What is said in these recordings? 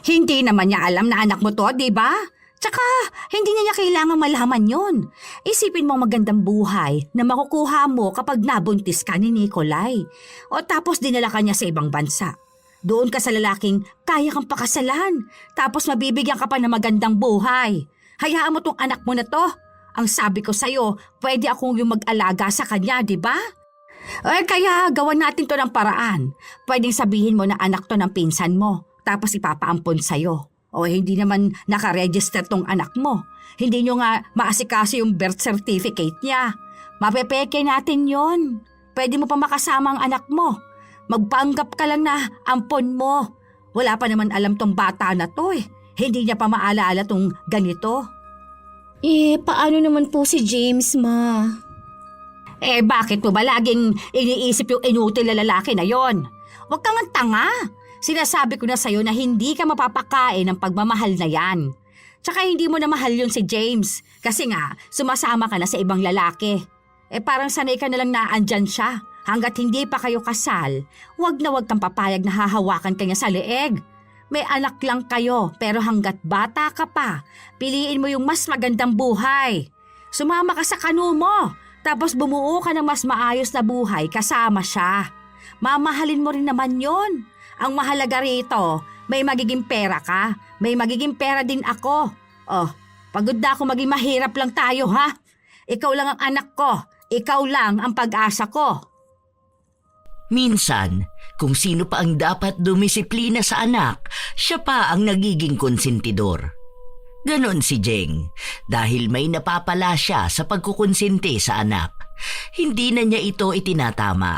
Hindi naman niya alam na anak mo to, di ba? Tsaka, hindi niya kailangan malaman yon. Isipin mo ang magandang buhay na makukuha mo kapag nabuntis ka ni Nikolai. O tapos dinala ka niya sa ibang bansa. Doon ka sa lalaking kaya kang pakasalan. Tapos mabibigyan ka pa ng magandang buhay. Hayaan mo tong anak mo na to. Ang sabi ko sa'yo, pwede akong yung mag-alaga sa kanya, di ba? Kaya gawan natin to ng paraan. Pwedeng sabihin mo na anak to ng pinsan mo. Tapos ipapaampon sa'yo. O hindi naman nakaregister tong anak mo. Hindi nyo nga maasikaso yung birth certificate niya. Mapepeke natin yon. Pwede mo pa makasama ang anak mo. Magpanggap ka lang na ampon mo. Wala pa naman alam tong bata na to eh. Hindi niya pa maalala tong ganito. Paano naman po si James, ma? Bakit mo ba laging iniisip yung inutil na lalaki na yon? Huwag kang tanga. Sinasabi ko na sa'yo na hindi ka mapapakain ng pagmamahal na yan. Tsaka hindi mo na mahal yun si James kasi nga sumasama ka na sa ibang lalaki. Parang sanay ka na lang na andyan siya. Hanggat hindi pa kayo kasal, wag na wag kang papayag na hahawakan ka niya sa leeg. May anak lang kayo pero hanggat bata ka pa, piliin mo yung mas magandang buhay. Sumama ka sa kanu mo, tapos bumuo ka ng mas maayos na buhay kasama siya. Mamahalin mo rin naman yon. Ang mahalaga rito, may magiging pera ka, may magiging pera din ako. Pagod na ako maging mahirap lang tayo ha. Ikaw lang ang anak ko, ikaw lang ang pag-asa ko. Minsan, kung sino pa ang dapat dumisiplina sa anak, siya pa ang nagiging konsentidor. Ganon si Jeng, dahil may napapala siya sa pagkukonsinti sa anak. Hindi na niya ito itinatama.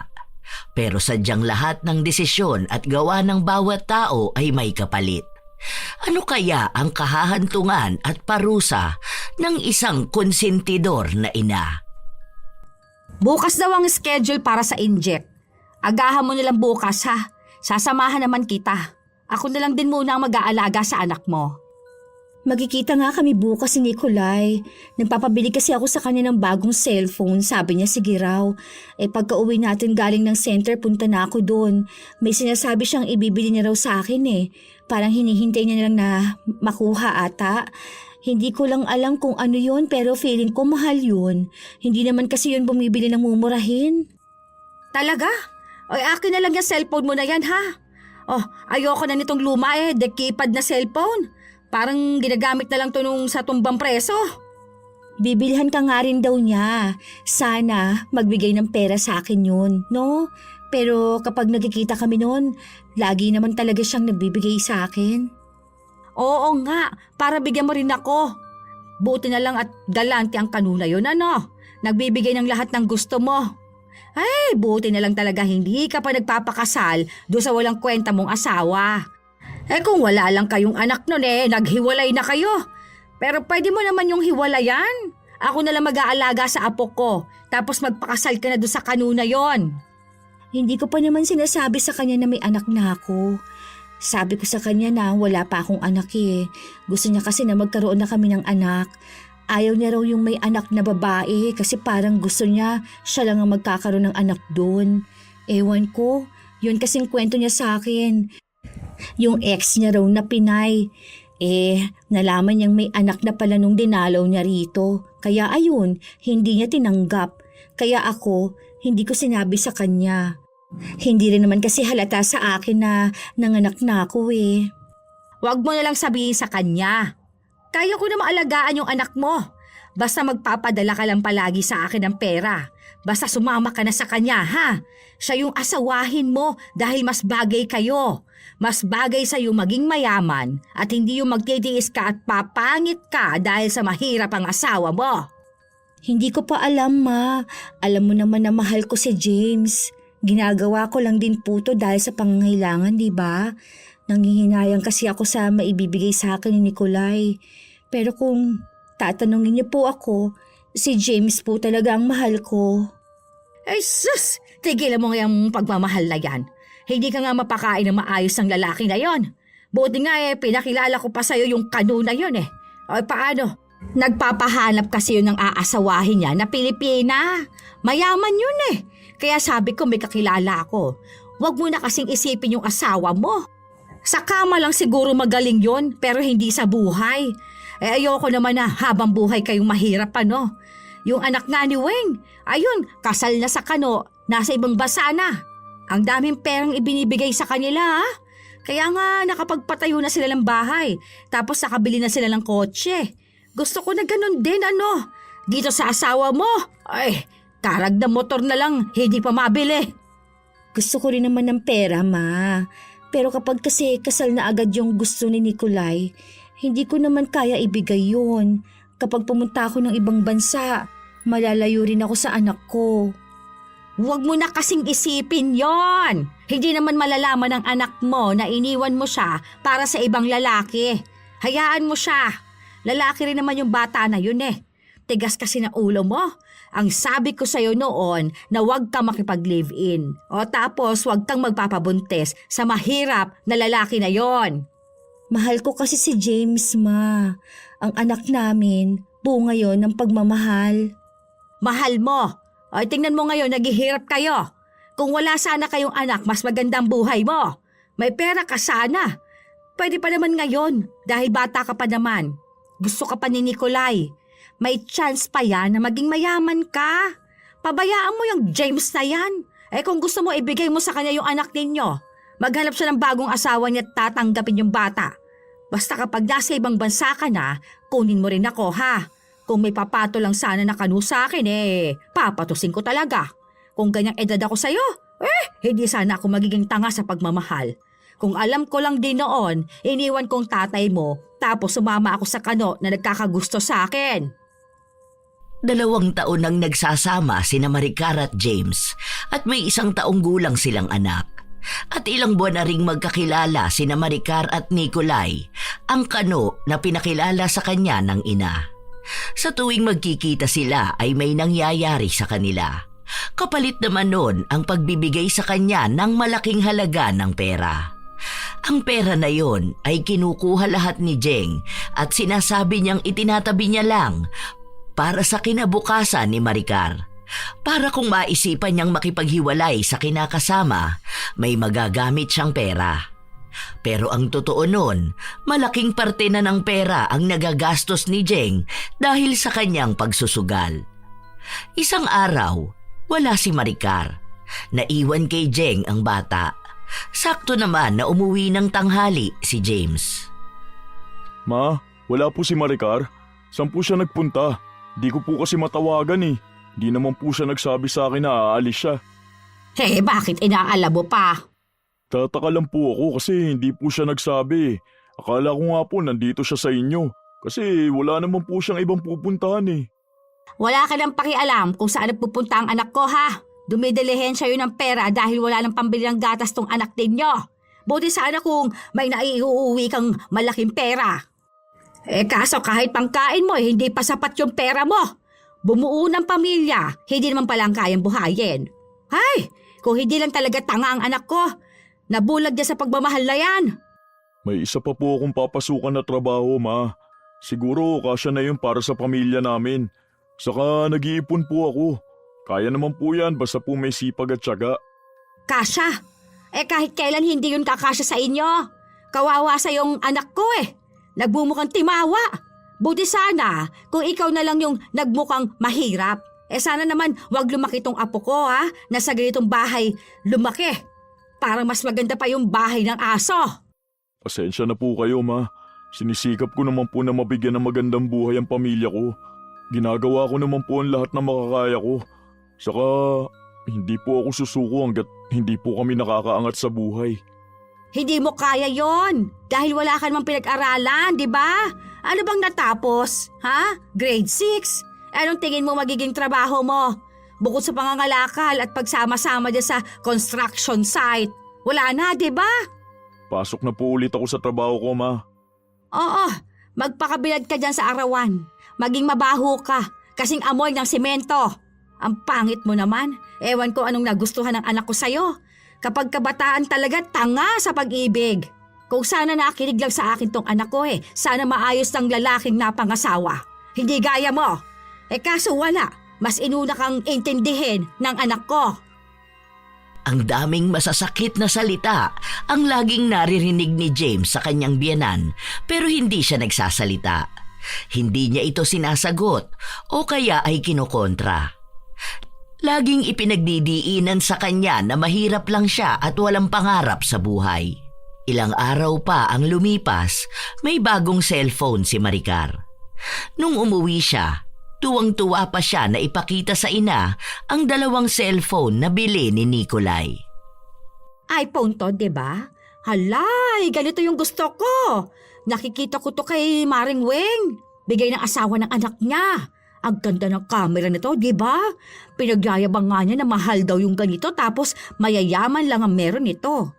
Pero sadyang lahat ng desisyon at gawa ng bawat tao ay may kapalit. Ano kaya ang kahahantungan at parusa ng isang konsentidor na ina? Bukas daw ang schedule para sa inject. Agahan mo nilang bukas ha. Sasamahan naman kita. Ako na lang din muna ang mag-aalaga sa anak mo. Magkikita nga kami bukas ni Nikolai. Nagpapabili kasi ako sa kanya ng bagong cellphone. Sabi niya sige raw. Pagka uwi natin galing ng center, punta na ako doon. May sinasabi siyang ibibili niya raw sa akin eh. Parang hinihintay niya lang na makuha ata. Hindi ko lang alam kung ano yun pero feeling ko mahal yun. Hindi naman kasi yun bumibili ng mumurahin. Talaga? Akin na lang yung cellphone mo na yan ha. Ayoko na nitong luma the keypad na cellphone. Parang ginagamit na lang to nung sa tumbang preso. Bibilhan ka nga rin daw niya. Sana magbigay ng pera sa akin yun, no? Pero kapag nagkikita kami noon, lagi naman talaga siyang nagbibigay sa akin. Oo nga, para bigyan mo rin ako. Buti na lang at galante ang kanuna yun, ano? Nagbibigay ng lahat ng gusto mo. Buti na lang talaga hindi ka pa nagpapakasal doon sa walang kwenta mong asawa. Kung wala lang kayong anak nun naghiwalay na kayo. Pero pwede mo naman yung hiwalayan. Ako na lang mag-aalaga sa apo ko, tapos magpakasal ka na doon sa kanuna yon. Hindi ko pa naman sinasabi sa kanya na may anak na ako. Sabi ko sa kanya na wala pa akong anak eh. Gusto niya kasi na magkaroon na kami ng anak. Ayaw niya raw yung may anak na babae kasi parang gusto niya siya lang ang magkakaroon ng anak doon. Ewan ko, yun kasing kwento niya sa akin. Yung ex niya raw na Pinay. Nalaman niyang may anak na pala nung dinalaw niya rito. Kaya ayun, hindi niya tinanggap. Kaya ako, hindi ko sinabi sa kanya. Hindi rin naman kasi halata sa akin na nanganak na ako eh. Huwag mo na lang sabihin sa kanya. Kaya ko na maalagaan yung anak mo. Basta magpapadala ka lang palagi sa akin ng pera. Basta sumama ka na sa kanya, ha? Siya yung asawahin mo dahil mas bagay kayo. Mas bagay sa'yo maging mayaman at hindi yung magtitiis ka at papangit ka dahil sa mahirap ang asawa mo. Hindi ko pa alam, ma. Alam mo naman na mahal ko si James. Ginagawa ko lang din po to dahil sa pangangailangan, di ba? Nanghihinayang kasi ako sa maibibigay sa akin ni Nikolai. Pero kung tatanungin niyo po ako, si James po talaga ang mahal ko. Sus! Tigilan mo ngayong pagmamahal na yan. Hindi ka nga mapakain ng maayos ng lalaki na yon. Buti nga pinakilala ko pa sa'yo yung kanuna yon eh. Paano? Nagpapahanap kasi yun ng aasawahin niya na Pilipina. Mayaman yun Kaya sabi ko may kakilala ako. Huwag mo na kasing isipin yung asawa mo. Sa kama lang siguro magaling yon, pero hindi sa buhay. Ayoko naman na habang buhay kayong mahirap ano. Yung anak nga ni Weng, ayun, kasal na sa Kano, nasa ibang bansa na. Ang daming perang ibinibigay sa kanila ha. Kaya nga nakapagpatayo na sila ng bahay, tapos nakabili na sila ng kotse. Gusto ko na ganun din ano. Dito sa asawa mo, ay, karag na motor na lang, hindi pa mabili. Gusto ko rin naman ng pera, ma. Pero kapag kasi kasal na agad yung gusto ni Nikolai, hindi ko naman kaya ibigay yun. Kapag pumunta ako ng ibang bansa, malalayo rin ako sa anak ko. Huwag mo na kasing isipin yon. Hindi naman malalaman ng anak mo na iniwan mo siya para sa ibang lalaki. Hayaan mo siya. Lalaki rin naman yung bata na yun eh. Tigas kasi na ulo mo. Ang sabi ko sa'yo noon na huwag ka makipag-live-in. O tapos huwag kang magpapabuntis sa mahirap na lalaki na yon. Mahal ko kasi si James, ma. Ang anak namin, bunga yon ng pagmamahal. Mahal mo. O tingnan mo ngayon, naghihirap kayo. Kung wala sana kayong anak, mas magandang buhay mo. May pera ka sana. Pwede pa naman ngayon dahil bata ka pa naman. Gusto ka pa ni Nikolai. May chance pa yan na maging mayaman ka. Pabayaan mo yung James na yan. Kung gusto mo, ibigay mo sa kanya yung anak ninyo. Maghanap siya ng bagong asawa niya at tatanggapin yung bata. Basta kapag nasa ibang bansa ka na, kunin mo rin ako ha. Kung may papato lang sana na kanu sa akin papatusin ko talaga. Kung ganyang edad ako sa'yo, hindi sana ako magiging tanga sa pagmamahal. Kung alam ko lang din noon, iniwan kong tatay mo, tapos sumama ako sa Kano na nagkakagusto sa akin. 2 taon nang nagsasama sina Maricar at James at may 1 taong gulang silang anak. At ilang buwan na ring magkakilala sina Maricar at Nikolai, ang Kano na pinakilala sa kanya ng ina. Sa tuwing magkikita sila ay may nangyayari sa kanila. Kapalit naman nun ang pagbibigay sa kanya ng malaking halaga ng pera. Ang pera na yon ay kinukuha lahat ni Jeng at sinasabi niyang itinatabi niya lang para sa kinabukasan ni Maricar. Para kung maisipan niyang makipaghiwalay sa kinakasama, may magagamit siyang pera. Pero ang totoo nun, malaking parte na ng pera ang nagagastos ni Jeng dahil sa kanyang pagsusugal. Isang araw, wala si Maricar. Naiwan kay Jeng ang bata. Sakto naman na umuwi ng tanghali si James. Ma, wala po si Maricar. Saan po siya nagpunta? Di ko po kasi matawagan eh. Di naman po siya nagsabi sa akin na aalis siya. Bakit inaalala mo pa? Tataka lang po ako kasi hindi po siya nagsabi. Akala ko nga po nandito siya sa inyo. Kasi wala naman po siyang ibang pupuntahan eh. Wala ka nang pakialam kung saan nagpupunta ang anak ko ha. Dumidilihin siya yun ng pera dahil wala nang pambili ng gatas tong anak ninyo. Buti sana kung may naiuuwi kang malaking pera. Kaso kahit pangkain mo hindi pa sapat yung pera mo. Bumuo ng pamilya, hindi naman palang kayang buhayin. Ay, kung hindi lang talaga tanga ang anak ko, nabulag niya sa pagmamahal na yan. May isa pa po akong papasukan na trabaho, ma. Siguro kasya na yun para sa pamilya namin. Saka nag-iipon po ako. Kaya naman po yan basta po may sipag at tiyaga. Kasya? Kahit kailan hindi yun kakasya sa inyo. Kawawa sa yung anak ko Nagbumukang timawa. Buti sana kung ikaw na lang yung nagmukhang mahirap. Sana naman wag lumaki tong apo ko na sa ganitong bahay lumaki. Parang mas maganda pa yung bahay ng aso. Pasensya na po kayo, ma. Sinisikap ko naman po na mabigyan ng magandang buhay ang pamilya ko. Ginagawa ko naman po ang lahat na makakaya ko. Saka hindi po ako susuko hanggat hindi po kami nakakaangat sa buhay. Hindi mo kaya yon dahil wala ka namang pinag-aralan, di ba? Ano bang natapos? Grade 6? Anong tingin mo magiging trabaho mo? Bukod sa pangangalakal at pagsama-sama dyan sa construction site. Wala na, di ba? Pasok na po ulit ako sa trabaho ko, ma. Oo, magpakabilad ka dyan sa arawan. Maging mabaho ka, kasing amoy ng semento. Ang pangit mo naman. Ewan ko anong nagustuhan ng anak ko sa'yo. Kapag kabataan talaga, tanga sa pag-ibig. Kung sana nakinig lang sa akin tong anak ko sana maayos ng lalaking napangasawa. Hindi gaya mo. Kaso wala, mas inuna kang intindihin ng anak ko. Ang daming masasakit na salita ang laging naririnig ni James sa kanyang biyenan pero hindi siya nagsasalita. Hindi niya ito sinasagot o kaya ay kinokontra. Laging ipinagdidiinan sa kanya na mahirap lang siya at walang pangarap sa buhay. Ilang araw pa ang lumipas, may bagong cellphone si Maricar. Nung umuwi siya, tuwang-tuwa pa siya na ipakita sa ina ang 2 cellphone na bili ni Nikolai. iPhone to, di ba? Halay, ganito yung gusto ko. Nakikita ko to kay Maring Weng. Bigay ng asawa ng anak niya. Ang ganda ng camera nito, di ba? Pinagyayabang nga niya na mahal daw yung ganito tapos mayayaman lang ang meron nito.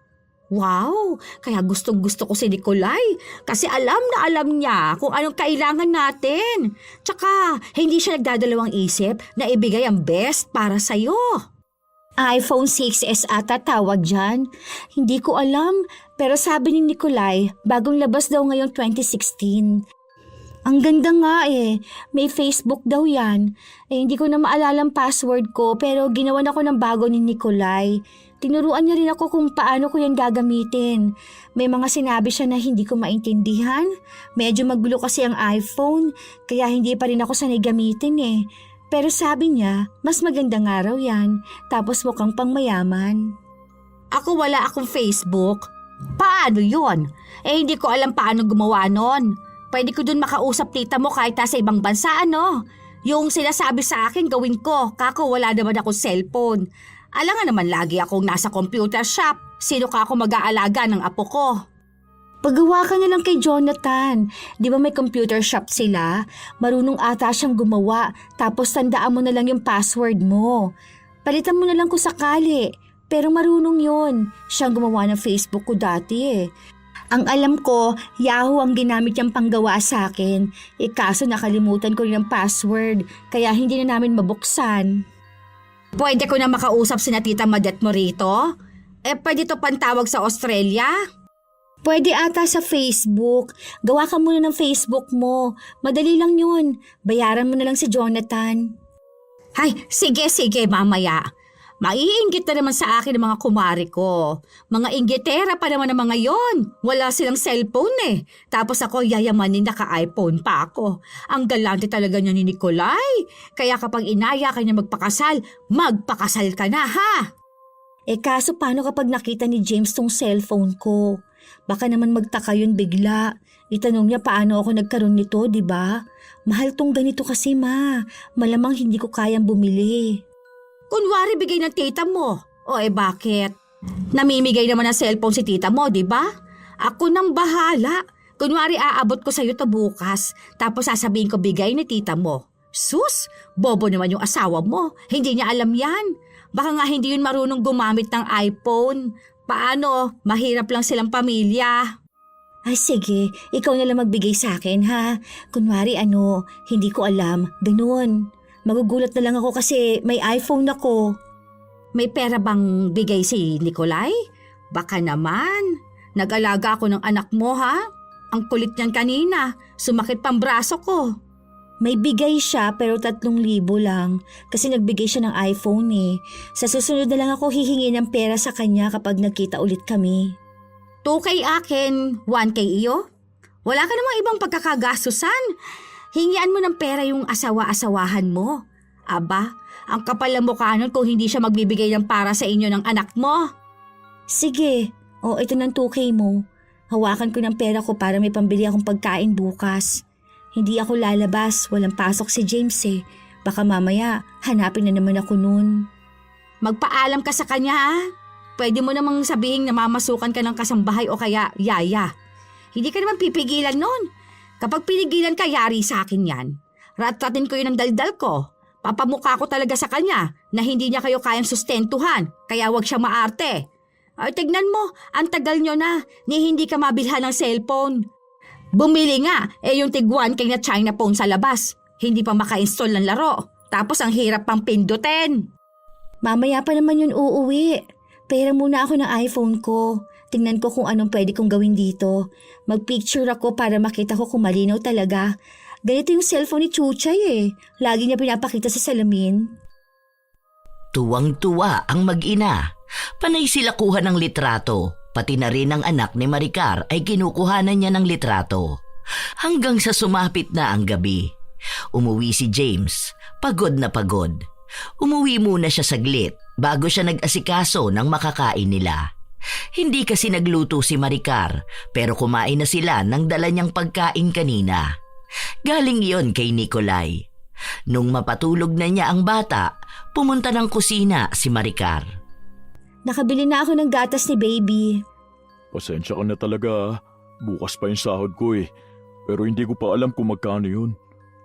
Wow, kaya gustong-gusto ko si Nikolai kasi alam na alam niya kung anong kailangan natin. Tsaka hindi siya nagdadalawang isip na ibigay ang best para sa'yo. iPhone 6s ata tawag dyan. Hindi ko alam, pero sabi ni Nikolai, bagong labas daw ngayong 2016. Ang ganda nga may Facebook daw yan. Hindi ko na maalala ang password ko pero ginawan ako ng bago ni Nikolai. Tinuruan niya rin ako kung paano ko yan gagamitin. May mga sinabi siya na hindi ko maintindihan. Medyo magulo kasi ang iPhone, kaya hindi pa rin ako sanay gamitin Pero sabi niya, mas maganda nga raw yan, tapos mukhang pangmayaman. Ako wala akong Facebook. Paano yun? Hindi ko alam paano gumawa nun. Pwede ko dun makausap tita mo kahit nasa ibang bansa, ano? Yung sinasabi sa akin gawin ko, kako wala naman akong cellphone. Alam nga naman lagi akong nasa computer shop. Sino ka ako mag-aalaga ng apo ko? Pagawa ka na lang kay Jonathan. Di ba may computer shop sila? Marunong ata siyang gumawa, tapos tandaan mo na lang yung password mo. Palitan mo na lang kung sakali. Pero marunong yun. Siyang gumawa ng Facebook ko dati Ang alam ko, Yahoo ang ginamit niyang panggawa sa akin. Kaso nakalimutan ko rin ang password, kaya hindi na namin mabuksan. Pwede ko na makausap si Tita Madet mo rito? Pwede to pantawag sa Australia? Pwede ata sa Facebook. Gawa ka muna ng Facebook mo. Madali lang yun. Bayaran mo na lang si Jonathan. Ay, sige mamaya. Maiinggit na naman sa akin ng mga kumari ko. Mga inggitera pa naman ang mga yon. Wala silang cellphone Tapos ako yayamanin naka-iPhone pa ako. Ang galante talaga niya ni Nikolai. Kaya kapag inaya ka niya magpakasal ka na ha? Kaso paano kapag nakita ni James tong cellphone ko? Baka naman magtaka yun bigla. Itanong niya paano ako nagkaroon nito, di ba? Mahal tong ganito kasi Malamang hindi ko kayang bumili. Kunwari bigay ng tita mo. O bakit? Namimigay naman ng cellphone si tita mo, di ba? Ako nang bahala. Kunwari aabot ko sa'yo to bukas, tapos sasabihin ko bigay ni tita mo. Sus, bobo naman yung asawa mo. Hindi niya alam yan. Baka nga hindi yun marunong gumamit ng iPhone. Paano? Mahirap lang silang pamilya. Ay sige, ikaw na lang magbigay sa akin ha. Kunwari hindi ko alam, ganun. Magugulat na lang ako kasi may iPhone ako. May pera bang bigay si Nikolai? Baka naman. Nag-alaga ako ng anak mo ha? Ang kulit niyan kanina. Sumakit pang braso ko. May bigay siya pero 3,000 lang kasi nagbigay siya ng iPhone Sa susunod na lang ako hihingi ng pera sa kanya kapag nagkita ulit kami. 2K akin, 1K iyo? Wala ka namang ibang pagkakagastusan. Hingian mo ng pera yung asawa-asawahan mo. Aba, ang kapal ng mukha nun kung hindi siya magbibigay ng para sa inyo ng anak mo. Sige, ito ng 2K mo. Hawakan ko ng pera ko para may pambili akong pagkain bukas. Hindi ako lalabas, walang pasok si James Baka mamaya, hanapin na naman ako nun. Magpaalam ka sa kanya ha. Pwede mo namang sabihin na mamasukan ka ng kasambahay o kaya yaya. Hindi ka naman pipigilan nun. Kapag pinigilan ka, yari sa akin yan. Rat-ratin ko yun ang daldal ko. Papamukha ko talaga sa kanya na hindi niya kayo kayang sustentuhan, kaya wag siya maarte. Ay, tignan mo, ang tagal nyo na, ni hindi ka mabilhan ng cellphone. Bumili nga, yung tiguan kay na China phone sa labas. Hindi pa maka-install ng laro. Tapos ang hirap pang pindutin. Mamaya pa naman yun uuwi. Pera muna ako ng iPhone ko. Tingnan ko kung anong pwede kong gawin dito. Mag-picture ako para makita ko kung malinaw talaga. Ganito yung cellphone ni Chuchay Lagi niya pinapakita sa salamin. Tuwang-tuwa ang mag-ina. Panay sila kuha ng litrato, pati na rin ang anak ni Maricar ay kinukuhanan niya ng litrato. Hanggang sa sumapit na ang gabi. Umuwi si James, pagod na pagod. Umuwi muna siya saglit bago siya nag-asikaso ng makakain nila. Hindi kasi nagluto si Maricar pero kumain na sila ng dala niyang pagkain kanina. Galing iyon kay Nicolay. Nung mapatulog na niya ang bata, pumunta ng kusina si Maricar. Nakabili na ako ng gatas ni baby. Pasensya ka na talaga ah. Bukas pa yung sahod ko eh. Pero hindi ko pa alam kung magkano yun.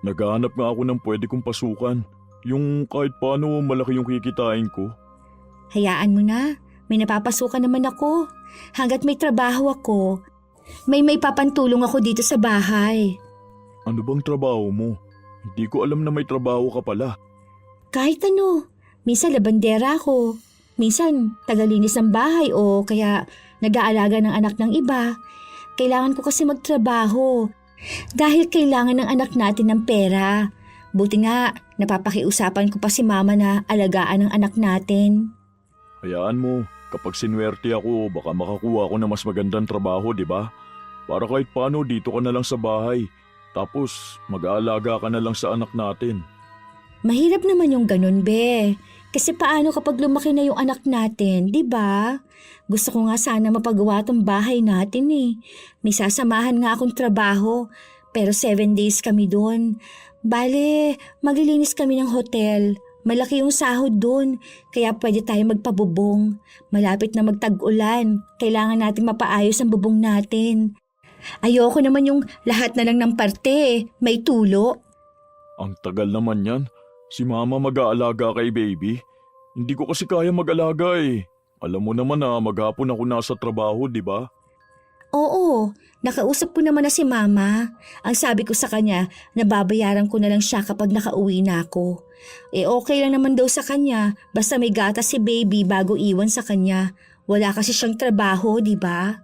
Naghahanap nga ako ng pwede kong pasukan. Yung kahit paano malaki yung kikitain ko. Hayaan mo na, may napapasukan naman ako. Hanggat may trabaho ako, may papantulong ako dito sa bahay. Ano bang trabaho mo? Hindi ko alam na may trabaho ka pala. Kahit ano, minsan labandera ako, minsan tagalinis ng bahay o kaya nag-aalaga ng anak ng iba. Kailangan ko kasi magtrabaho dahil kailangan ng anak natin ng pera. Buti nga, napapakiusapan ko pa si mama na alagaan ng anak natin. Hayaan mo, kapag sinwerte ako, baka makakuha ako ng mas magandang trabaho, di ba? Para kahit paano dito ka na lang sa bahay. Tapos mag-aalaga ka na lang sa anak natin. Mahirap naman yung ganun, be. Kasi paano kapag lumaki na yung anak natin, di ba? Gusto ko nga sana mapagawa tong bahay natin eh. May sasamahan nga akong trabaho, pero 7 days kami doon. Bale, maglilinis kami ng hotel. Malaki yung sahod doon, kaya pwede tayo magpabubong. Malapit na magtag-ulan, kailangan nating mapaayos ang bubong natin. Ayoko naman yung lahat na lang ng parte, may tulo. Ang tagal naman yan. Si mama mag-aalaga kay baby. Hindi ko kasi kaya mag-alaga eh. Alam mo naman na maghapon ako nasa trabaho, di ba? Oo, nakausap ko naman na si mama. Ang sabi ko sa kanya, nababayaran ko na lang siya kapag nakauwi na ako. Okay lang naman daw sa kanya, basta may gatas si baby bago iwan sa kanya. Wala kasi siyang trabaho, di ba?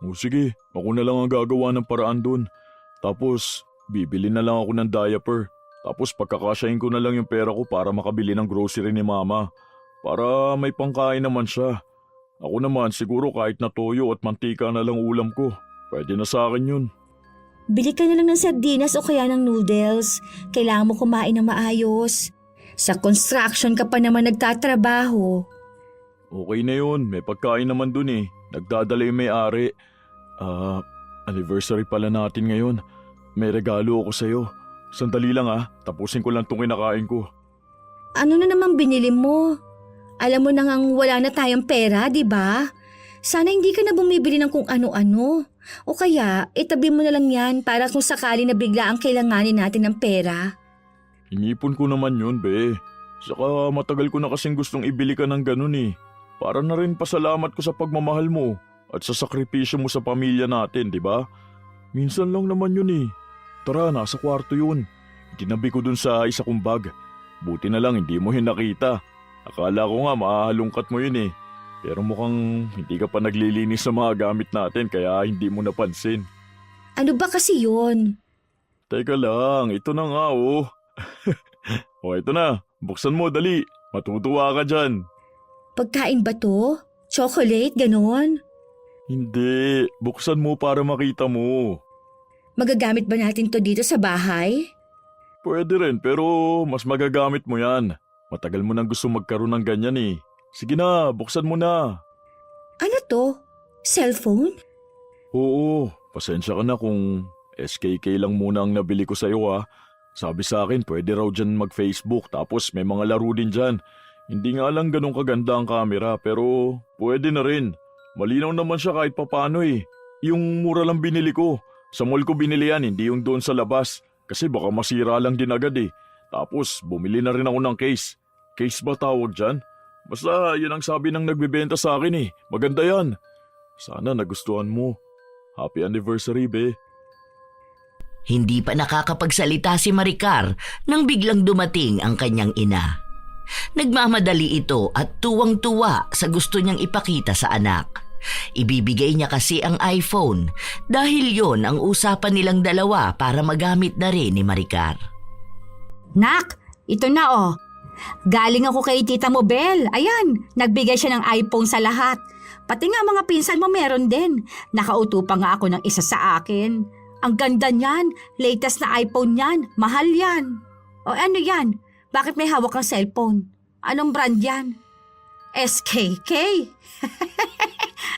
O sige, ako na lang ang gagawa ng paraan dun. Tapos, bibili na lang ako ng diaper. Tapos pagkakasyahin ko na lang yung pera ko para makabili ng grocery ni mama. Para may pangkain naman siya. Ako naman siguro kahit na toyo at mantika na lang ulam ko. Pwede na sa akin yun. Bili ka na lang ng sardinas o kaya ng noodles. Kailangan mo kumain ng maayos. Sa construction ka pa naman nagtatrabaho. Okay na yun, may pagkain naman dun eh. Nagdadala yung may-ari. Anniversary pala natin ngayon. May regalo ako sa'yo. Sandali lang tapusin ko lang itong kinakain ko. Ano na naman binili mo? Alam mo na ngang wala na tayong pera, di ba? Sana hindi ka na bumibili ng kung ano-ano. O kaya, itabi mo na lang yan para kung sakali na bigla ang kailanganin natin ng pera. Inipon ko naman yun, be. Saka matagal ko na kasing gustong ibili ka ng ganun eh. Para na rin pasalamat ko sa pagmamahal mo at sa sakripisyo mo sa pamilya natin, di ba? Minsan lang naman yun eh. Tara, nasa kwarto yun. Itinabi ko dun sa isa kong bag. Buti na lang hindi mo hinakita. Akala ko nga mahalungkat mo yun eh. Pero mukhang hindi ka pa naglilinis sa mga gamit natin kaya hindi mo napansin. Ano ba kasi yun? Teka lang, ito na nga oh. O ito na, buksan mo dali. Matutuwa ka dyan. Pagkain ba to? Chocolate, ganon? Hindi, buksan mo para makita mo. Magagamit ba natin to dito sa bahay? Pwede rin pero mas magagamit mo yan. Matagal mo nang gusto magkaroon ng ganyan eh. Sige na, buksan mo na. Ano to? Cellphone? Oo, pasensya ka na kung SKK lang muna ang nabili ko sa'yo ha. Sabi sa akin pwede raw dyan mag-Facebook tapos may mga laro din dyan. Hindi nga lang ganun kaganda ang camera pero pwede na rin. Malinaw naman siya kahit papano eh. Yung mura lang binili ko. Sa mall ko binili yan, hindi yung doon sa labas. Kasi baka masira lang din agad eh. Tapos bumili na rin ako ng case. Case ba tawag dyan? Basta yun ang sabi ng nagbebenta sa akin eh. Maganda yan. Sana nagustuhan mo. Happy anniversary, be. Hindi pa nakakapagsalita si Maricar nang biglang dumating ang kanyang ina. Nagmamadali ito at tuwang-tuwa sa gusto niyang ipakita sa anak. Ibibigay niya kasi ang iPhone dahil yon ang usapan nilang dalawa para magamit na rin ni Maricar. Nak, ito na oh. Galing ako kay Tita Mobel. Ayan, nagbigay siya ng iPhone sa lahat. Pati nga mga pinsan mo meron din. Nakauto pa nga ako ng isa sa akin. Ang ganda niyan. Latest na iPhone niyan. Mahal yan. O ano yan? Bakit may hawak kang cellphone? Anong brand yan? SKK?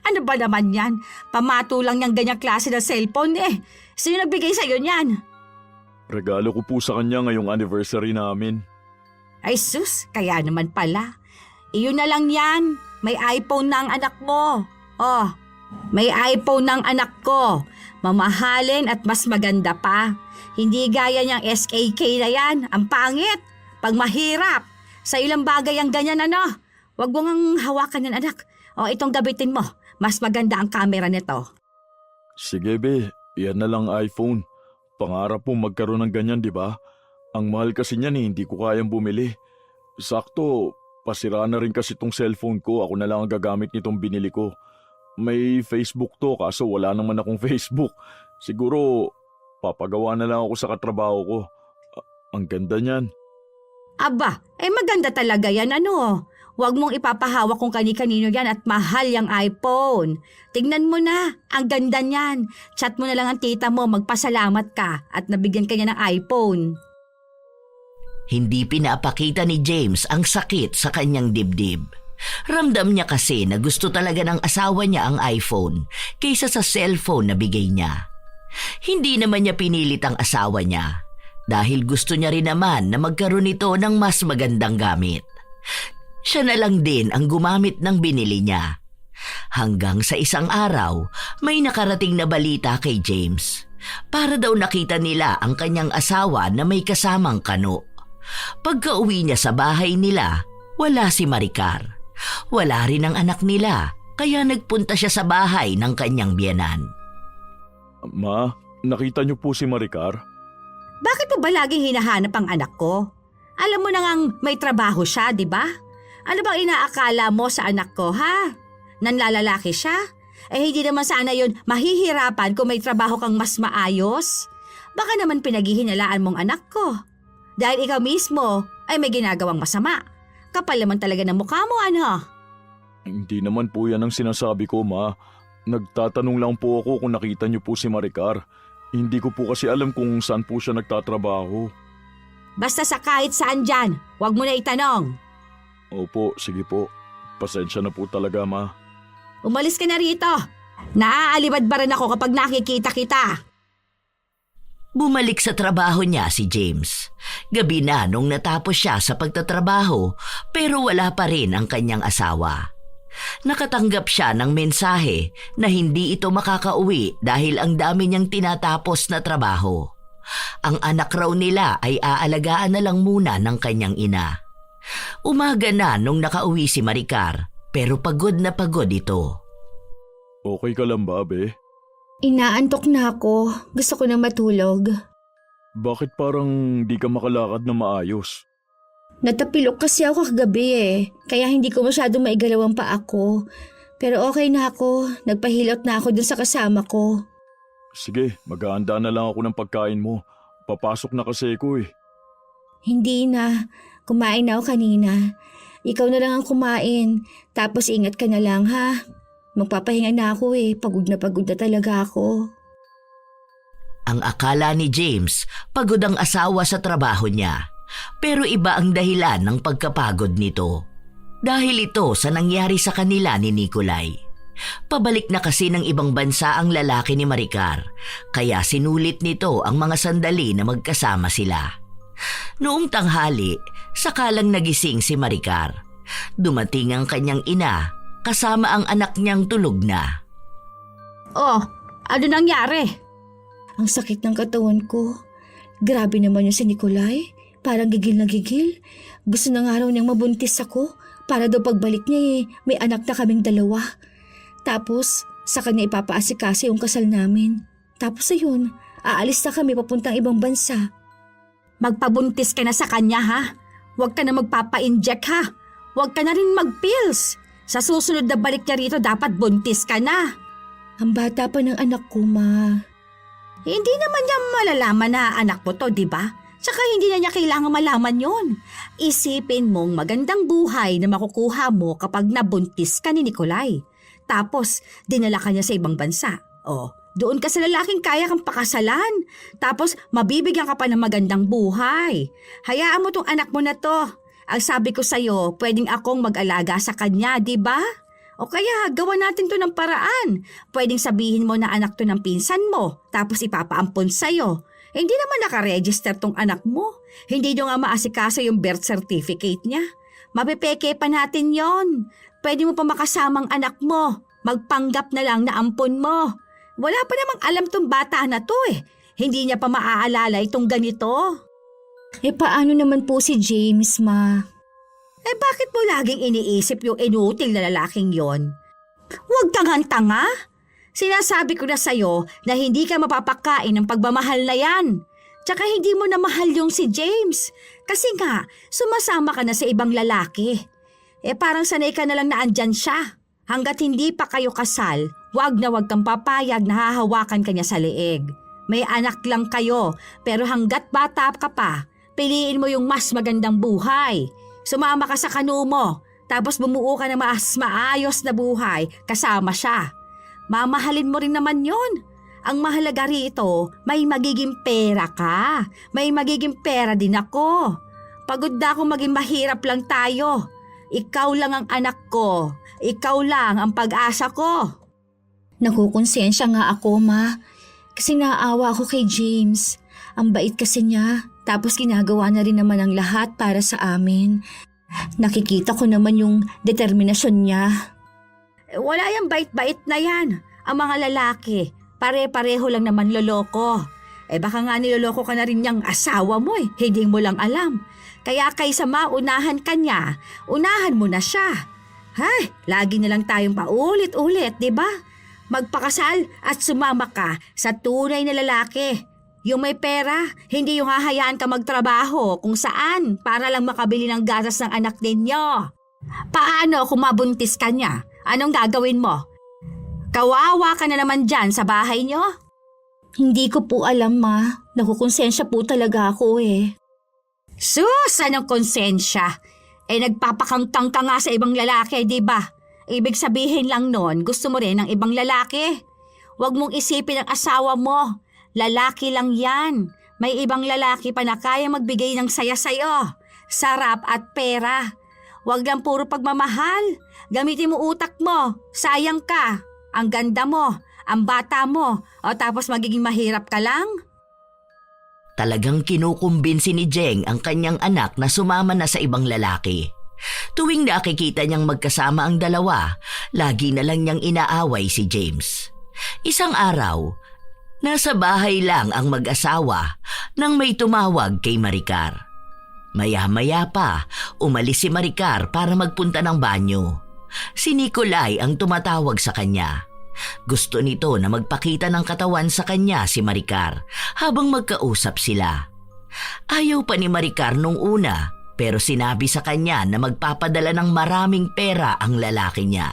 Ano ba naman yan? Pamato lang niyang ganyang klase ng cellphone eh. Sino nagbigay sa'yo niyan? Regalo ko po sa kanya ngayong anniversary namin. Ay sus, kaya naman pala. Iyon na lang yan. May iPhone na ang anak mo. Oh, may iPhone ng anak ko. Mamahalin at mas maganda pa. Hindi gaya niyang SKK na yan. Ang pangit. Pag mahirap. Sa ilang bagay ang ganyan ano. Huwag mo ngang hawakan yan anak. O itong gabitin mo. Mas maganda ang camera nito. Sige be, yan na lang iPhone. Pangarap po magkaroon ng ganyan, di ba? Ang mahal kasi niyan hindi ko kayang bumili. Sakto, pasira na rin kasi tong cellphone ko. Ako na lang ang gagamit nitong binili ko. May Facebook to kaso wala naman akong Facebook. Siguro, papagawa na lang ako sa katrabaho ko. Ang ganda niyan. Aba, maganda talaga yan ano. Huwag mong ipapahawak kung kani-kanino yan at mahal yung iPhone. Tingnan mo na, ang ganda niyan. Chat mo na lang ang tita mo, magpasalamat ka at nabigyan ka niya ng iPhone. Hindi pinapakita ni James ang sakit sa kanyang dibdib. Ramdam niya kasi na gusto talaga ng asawa niya ang iPhone kaysa sa cellphone na bigay niya. Hindi naman niya pinilit ang asawa niya dahil gusto niya rin naman na magkaroon ito ng mas magandang gamit. Siya na lang din ang gumamit ng binili niya. Hanggang sa isang araw, may nakarating na balita kay James. Para daw nakita nila ang kanyang asawa na may kasamang kano. Pagka-uwi niya sa bahay nila, wala si Maricar. Wala rin ang anak nila, kaya nagpunta siya sa bahay ng kanyang biyenan. Ma, nakita niyo po si Maricar? Bakit mo ba laging hinahanap ang anak ko? Alam mo na ngang may trabaho siya, di ba? Ano bang inaakala mo sa anak ko, ha? Nanlalalaki siya? Hindi naman sana yun mahihirapan kung may trabaho kang mas maayos. Baka naman pinaghihinalaan mong anak ko. Dahil ikaw mismo ay may ginagawang masama. Kapal naman talaga ng mukha mo, ano? Hindi naman po yan ang sinasabi ko, ma. Nagtatanong lang po ako kung nakita niyo po si Maricar. Hindi ko po kasi alam kung saan po siya nagtatrabaho. Basta sa kahit saan dyan, huwag mo na itanong. Opo, sige po. Pasensya na po talaga, ma. Umalis ka na rito. Naaalibad ba rin ako kapag nakikita kita? Bumalik sa trabaho niya si James. Gabi na nung natapos siya sa pagtatrabaho pero wala pa rin ang kanyang asawa. Nakatanggap siya ng mensahe na hindi ito makakauwi dahil ang dami niyang tinatapos na trabaho. Ang anak raw nila ay aalagaan na lang muna ng kanyang ina. Umaga na nung nakauwi si Maricar pero pagod na pagod ito. Okay ka lang ba, be? Inaantok na ako. Gusto ko na matulog. Bakit parang di ka makalakad na maayos? Natapilok kasi ako kagabi kaya hindi ko masyadong maigalaw ang paa ko. Pero okay na ako. Nagpahilot na ako dun sa kasama ko. Sige, maghahanda na lang ako ng pagkain mo. Papasok na kasi ako eh. Hindi na. Kumain na ako kanina. Ikaw na lang ang kumain. Tapos ingat ka na lang ha. Magpapahinga na ako Pagod na talaga ako. Ang akala ni James, pagod ang asawa sa trabaho niya. Pero iba ang dahilan ng pagkapagod nito. Dahil ito sa nangyari sa kanila ni Nikolay. Pabalik na kasi ng ibang bansa ang lalaki ni Maricar. Kaya sinulit nito ang mga sandali na magkasama sila. Noong tanghali, sakalang nagising si Maricar. Dumating ang kanyang ina, kasama ang anak niyang tulog na. Oh, ano nangyari? Ang sakit ng katawan ko. Grabe naman yung si Nikolay. Parang gigil na gigil. Gusto na nga raw niyang mabuntis ako para daw pagbalik niya may anak na kaming dalawa. Tapos sa kanya ipapaasikaso yung kasal namin. Tapos ayun, aalis na kami papuntang ibang bansa. Magpabuntis ka na sa kanya ha? Huwag ka na magpapa-inject ha? Huwag ka na rin mag-pills. Sa susunod na balik niya rito dapat buntis ka na. Ang bata pa ng anak ko, ma. Hindi naman niya malalaman na anak mo to, di ba? Tsaka hindi na niya kailangan malaman yon. Isipin mong magandang buhay na makukuha mo kapag nabuntis ka ni Nikolai. Tapos, dinala ka niya sa ibang bansa. O, doon ka sa lalaking kaya kang pakasalan. Tapos, mabibigyan ka pa ng magandang buhay. Hayaan mo tong anak mo na to. Ang sabi ko sa'yo, pwedeng akong mag-alaga sa kanya, di ba? O kaya, gawa natin to ng paraan. Pwedeng sabihin mo na anak to ng pinsan mo, tapos ipapaampon sa'yo. Hindi naman nakaregister tong anak mo. Hindi nyo nga maasikaso yung birth certificate niya. Mapipeke pa natin yon. Pwede mo pa makasamang anak mo. Magpanggap na lang na ampon mo. Wala pa namang alam tong bata na to eh. Hindi niya pa maaalala itong ganito. Paano naman po si James, ma? Bakit mo laging iniisip yung inutil na lalaking yon? Huwag tanga. Sinasabi ko na sa'yo na hindi ka mapapakain ng pagmamahal na yan. Tsaka hindi mo na mahal yung si James. Kasi nga, sumasama ka na sa ibang lalaki. Parang sanay ka na lang na andyan siya. Hanggat hindi pa kayo kasal, wag kang papayag na hahawakan ka niya sa leeg. May anak lang kayo, pero hanggat bata ka pa, piliin mo yung mas magandang buhay. Sumama ka sa kanu mo, tapos bumuo ka ng mas maayos na buhay kasama siya. Mamahalin mo rin naman yon. Ang mahalaga rito, may magiging pera ka. May magiging pera din ako. Pagod na akong maging mahirap lang tayo. Ikaw lang ang anak ko. Ikaw lang ang pag-asa ko. Nakukonsensya nga ako, ma. Kasi naawa ako kay James. Ang bait kasi niya. Tapos ginagawa na rin naman ang lahat para sa amin. Nakikita ko naman yung determinasyon niya. Wala yung bait-bait na yan. Ang mga lalaki, pare-pareho lang naman loloko. Baka nga niloloko ka na rin niyang asawa mo eh. Hindi mo lang alam. Kaya kaysa maunahan ka niya, unahan mo na siya. Hay, lagi na lang tayong paulit-ulit, di ba? Magpakasal at sumama ka sa tunay na lalaki. Yung may pera, hindi yung hahayaan ka magtrabaho kung saan para lang makabili ng gatas ng anak ninyo. Paano kung mabuntis ka niya? Anong gagawin mo? Kawawa ka na naman dyan sa bahay niyo? Hindi ko po alam, ma. Nakukonsensya po talaga ako eh. Sus, anong konsensya? Nagpapakangkang ka nga sa ibang lalaki, di ba? Ibig sabihin lang nun, gusto mo rin ng ibang lalaki. Huwag mong isipin ang asawa mo. Lalaki lang yan. May ibang lalaki pa na kaya magbigay ng saya sa'yo. Sarap at pera. Huwag lang puro pagmamahal. Gamitin mo utak mo. Sayang ka. Ang ganda mo. Ang bata mo. O tapos magiging mahirap ka lang? Talagang kinukumbinsi ni Jeng ang kanyang anak na sumama na sa ibang lalaki. Tuwing nakikita niyang magkasama ang dalawa, lagi na lang niyang inaaway si James. Isang araw, nasa bahay lang ang mag-asawa nang may tumawag kay Maricar. Maya-maya pa, umalis si Maricar para magpunta ng banyo. Si Nikolai ang tumatawag sa kanya. Gusto nito na magpakita ng katawan sa kanya si Maricar habang magkausap sila. Ayaw pa ni Maricar nung una, pero sinabi sa kanya na magpapadala ng maraming pera ang lalaki niya.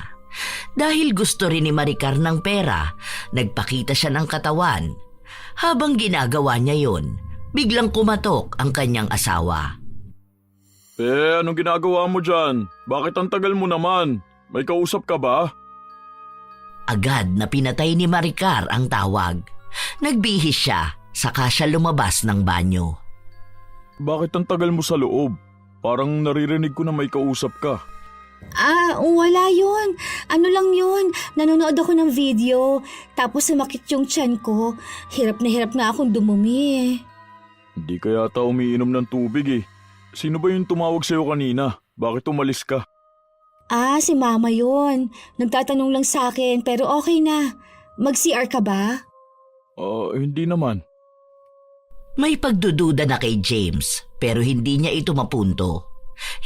Dahil gusto rin ni Maricar ng pera, nagpakita siya ng katawan. Habang ginagawa niya yon, biglang kumatok ang kanyang asawa. Anong ginagawa mo dyan? Bakit ang tagal mo naman? May kausap ka ba? Agad na pinatay ni Maricar ang tawag. Nagbihis siya, saka siya lumabas ng banyo. Bakit ang tagal mo sa loob? Parang naririnig ko na may kausap ka. Wala yun. Ano lang yun. Nanonood ako ng video. Tapos sumakit yung tiyan ko. Hirap na akong dumumi. Hindi ka yata umiinom ng tubig eh. Sino ba yung tumawag sa'yo kanina? Bakit umalis ka? Si mama yun. Nagtatanong lang sa akin pero okay na. Mag-CR ka ba? Hindi naman. May pagdududa na kay James pero hindi niya ito mapunto.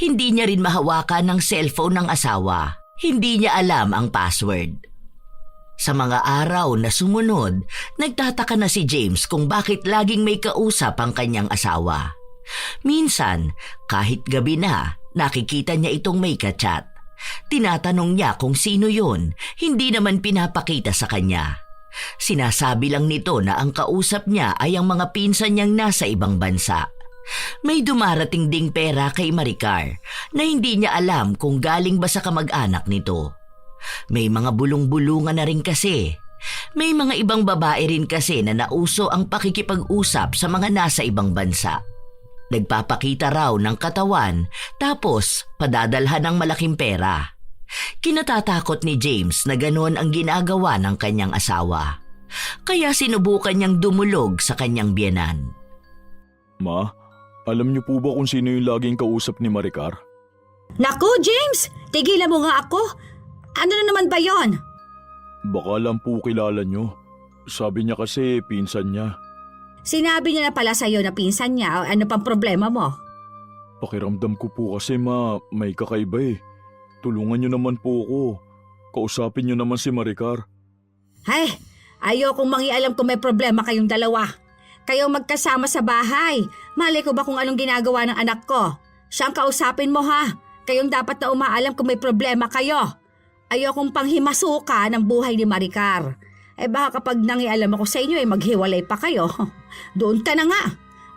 Hindi niya rin mahawakan ng cellphone ng asawa. Hindi niya alam ang password. Sa mga araw na sumunod, nagtataka na si James kung bakit laging may kausap ang kanyang asawa. Minsan, kahit gabi na, nakikita niya itong may kachat. Tinatanong niya kung sino yun, hindi naman pinapakita sa kanya. Sinasabi lang nito na ang kausap niya ay ang mga pinsan niyang nasa ibang bansa. May dumarating ding pera kay Maricar na hindi niya alam kung galing ba sa kamag-anak nito. May mga bulong-bulungan na rin kasi. May mga ibang babae rin kasi na nauso ang pakikipag-usap sa mga nasa ibang bansa. Nagpapakita raw ng katawan tapos padadalhan ng malaking pera. Kinatatakot ni James na ganoon ang ginagawa ng kanyang asawa. Kaya sinubukan niyang dumulog sa kanyang biyenan. Ma, alam niyo po ba kung sino yung laging kausap ni Maricar? Naku, James! Tigilan mo nga ako! Ano na naman ba yon? Baka lang po kilala niyo. Sabi niya kasi pinsan niya. Sinabi niya na pala sa'yo na pinsan niya o ano pang problema mo? Pakiramdam ko po kasi may kakaiba eh. Tulungan niyo naman po ako. Kausapin niyo naman si Maricar. Ay, ayokong mangialam kung may problema kayong dalawa. Kayong magkasama sa bahay. Malay ko ba kung anong ginagawa ng anak ko? Siyang kausapin mo ha. Kayong dapat na umaalam kung may problema kayo. Ayokong panghimasuka ng buhay ni Maricar. Baka kapag nangialam ako sa inyo maghiwalay pa kayo. Doon ka na nga.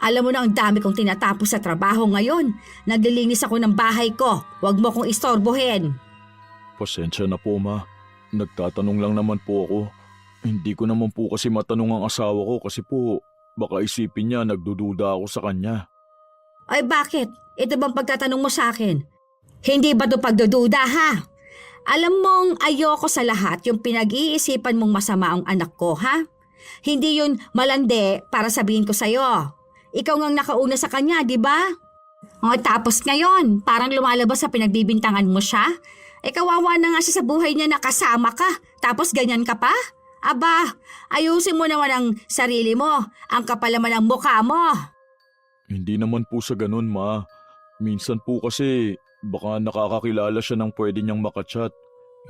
Alam mo na ang dami kong tinatapos sa trabaho ngayon. Naglilinis ako ng bahay ko. Huwag mo kong istorbohin. Pasensya na po ma. Nagtatanong lang naman po ako. Hindi ko naman po kasi matanong ang asawa ko kasi po baka isipin niya nagdududa ako sa kanya. Ay bakit? Ito bang pagtatanong mo sa akin? Hindi ba ito pagdududa ha? Alam mong ayoko sa lahat yung pinag-iisipan mong masama ang anak ko ha? Hindi yun malandi para sabihin ko sa'yo. Ikaw ngang nakauna sa kanya, di ba? O tapos ngayon, parang lumalabas sa pinagbibintangan mo siya. Kawawa na nga siya sa buhay niya na kasama ka, tapos ganyan ka pa? Aba, ayusin mo naman ang sarili mo. Ang kapal naman ang mukha mo. Hindi naman po sa ganun ma. Minsan po kasi baka nakakakilala siya ng pwede niyang makachat.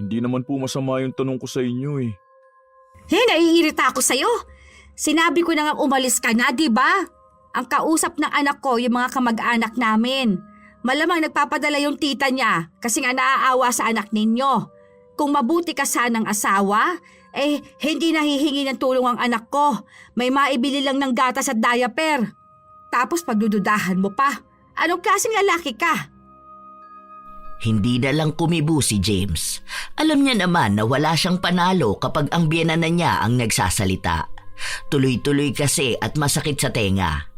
Hindi naman po masama yung tanong ko sa inyo eh. Naiirita ako sa'yo. Sinabi ko na nga umalis ka na, di ba? Ang kausap ng anak ko yung mga kamag-anak namin. Malamang nagpapadala yung tita niya kasi nga naaawa sa anak ninyo. Kung mabuti ka sanang asawa, hindi nahihingi ng tulong ang anak ko. May maibili lang ng gatas at diaper. Tapos pagdududahan mo pa. Anong klaseng lalaki ka? Hindi na lang kumibo si James. Alam niya naman na wala siyang panalo kapag ang biyenan na niya ang nagsasalita. Tuloy-tuloy kasi at masakit sa tenga.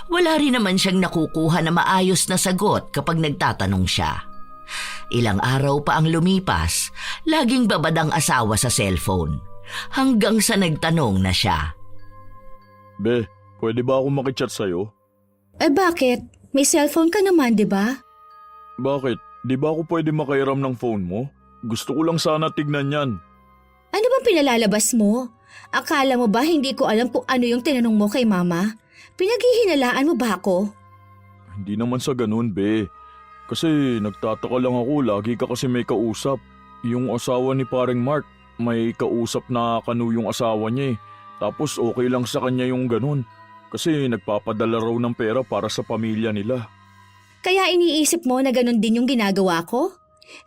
Wala rin naman siyang nakukuha na maayos na sagot kapag nagtatanong siya. Ilang araw pa ang lumipas, laging babad ang asawa sa cellphone. Hanggang sa nagtanong na siya. Be, pwede ba ako makichat sa'yo? Bakit? May cellphone ka naman, di ba? Bakit? Di ba ako pwede makairam ng phone mo? Gusto ko lang sana tignan yan. Ano bang pinalalabas mo? Akala mo ba hindi ko alam kung ano yung tinanong mo kay mama? Pinaghihinalaan mo ba ako? Hindi naman sa ganun, be. Kasi nagtataka lang ako, lagi ka kasi may kausap. Yung asawa ni paring Mark, may kausap na kanu yung asawa niya eh. Tapos okay lang sa kanya yung ganun. Kasi nagpapadala raw ng pera para sa pamilya nila. Kaya iniisip mo na ganun din yung ginagawa ko?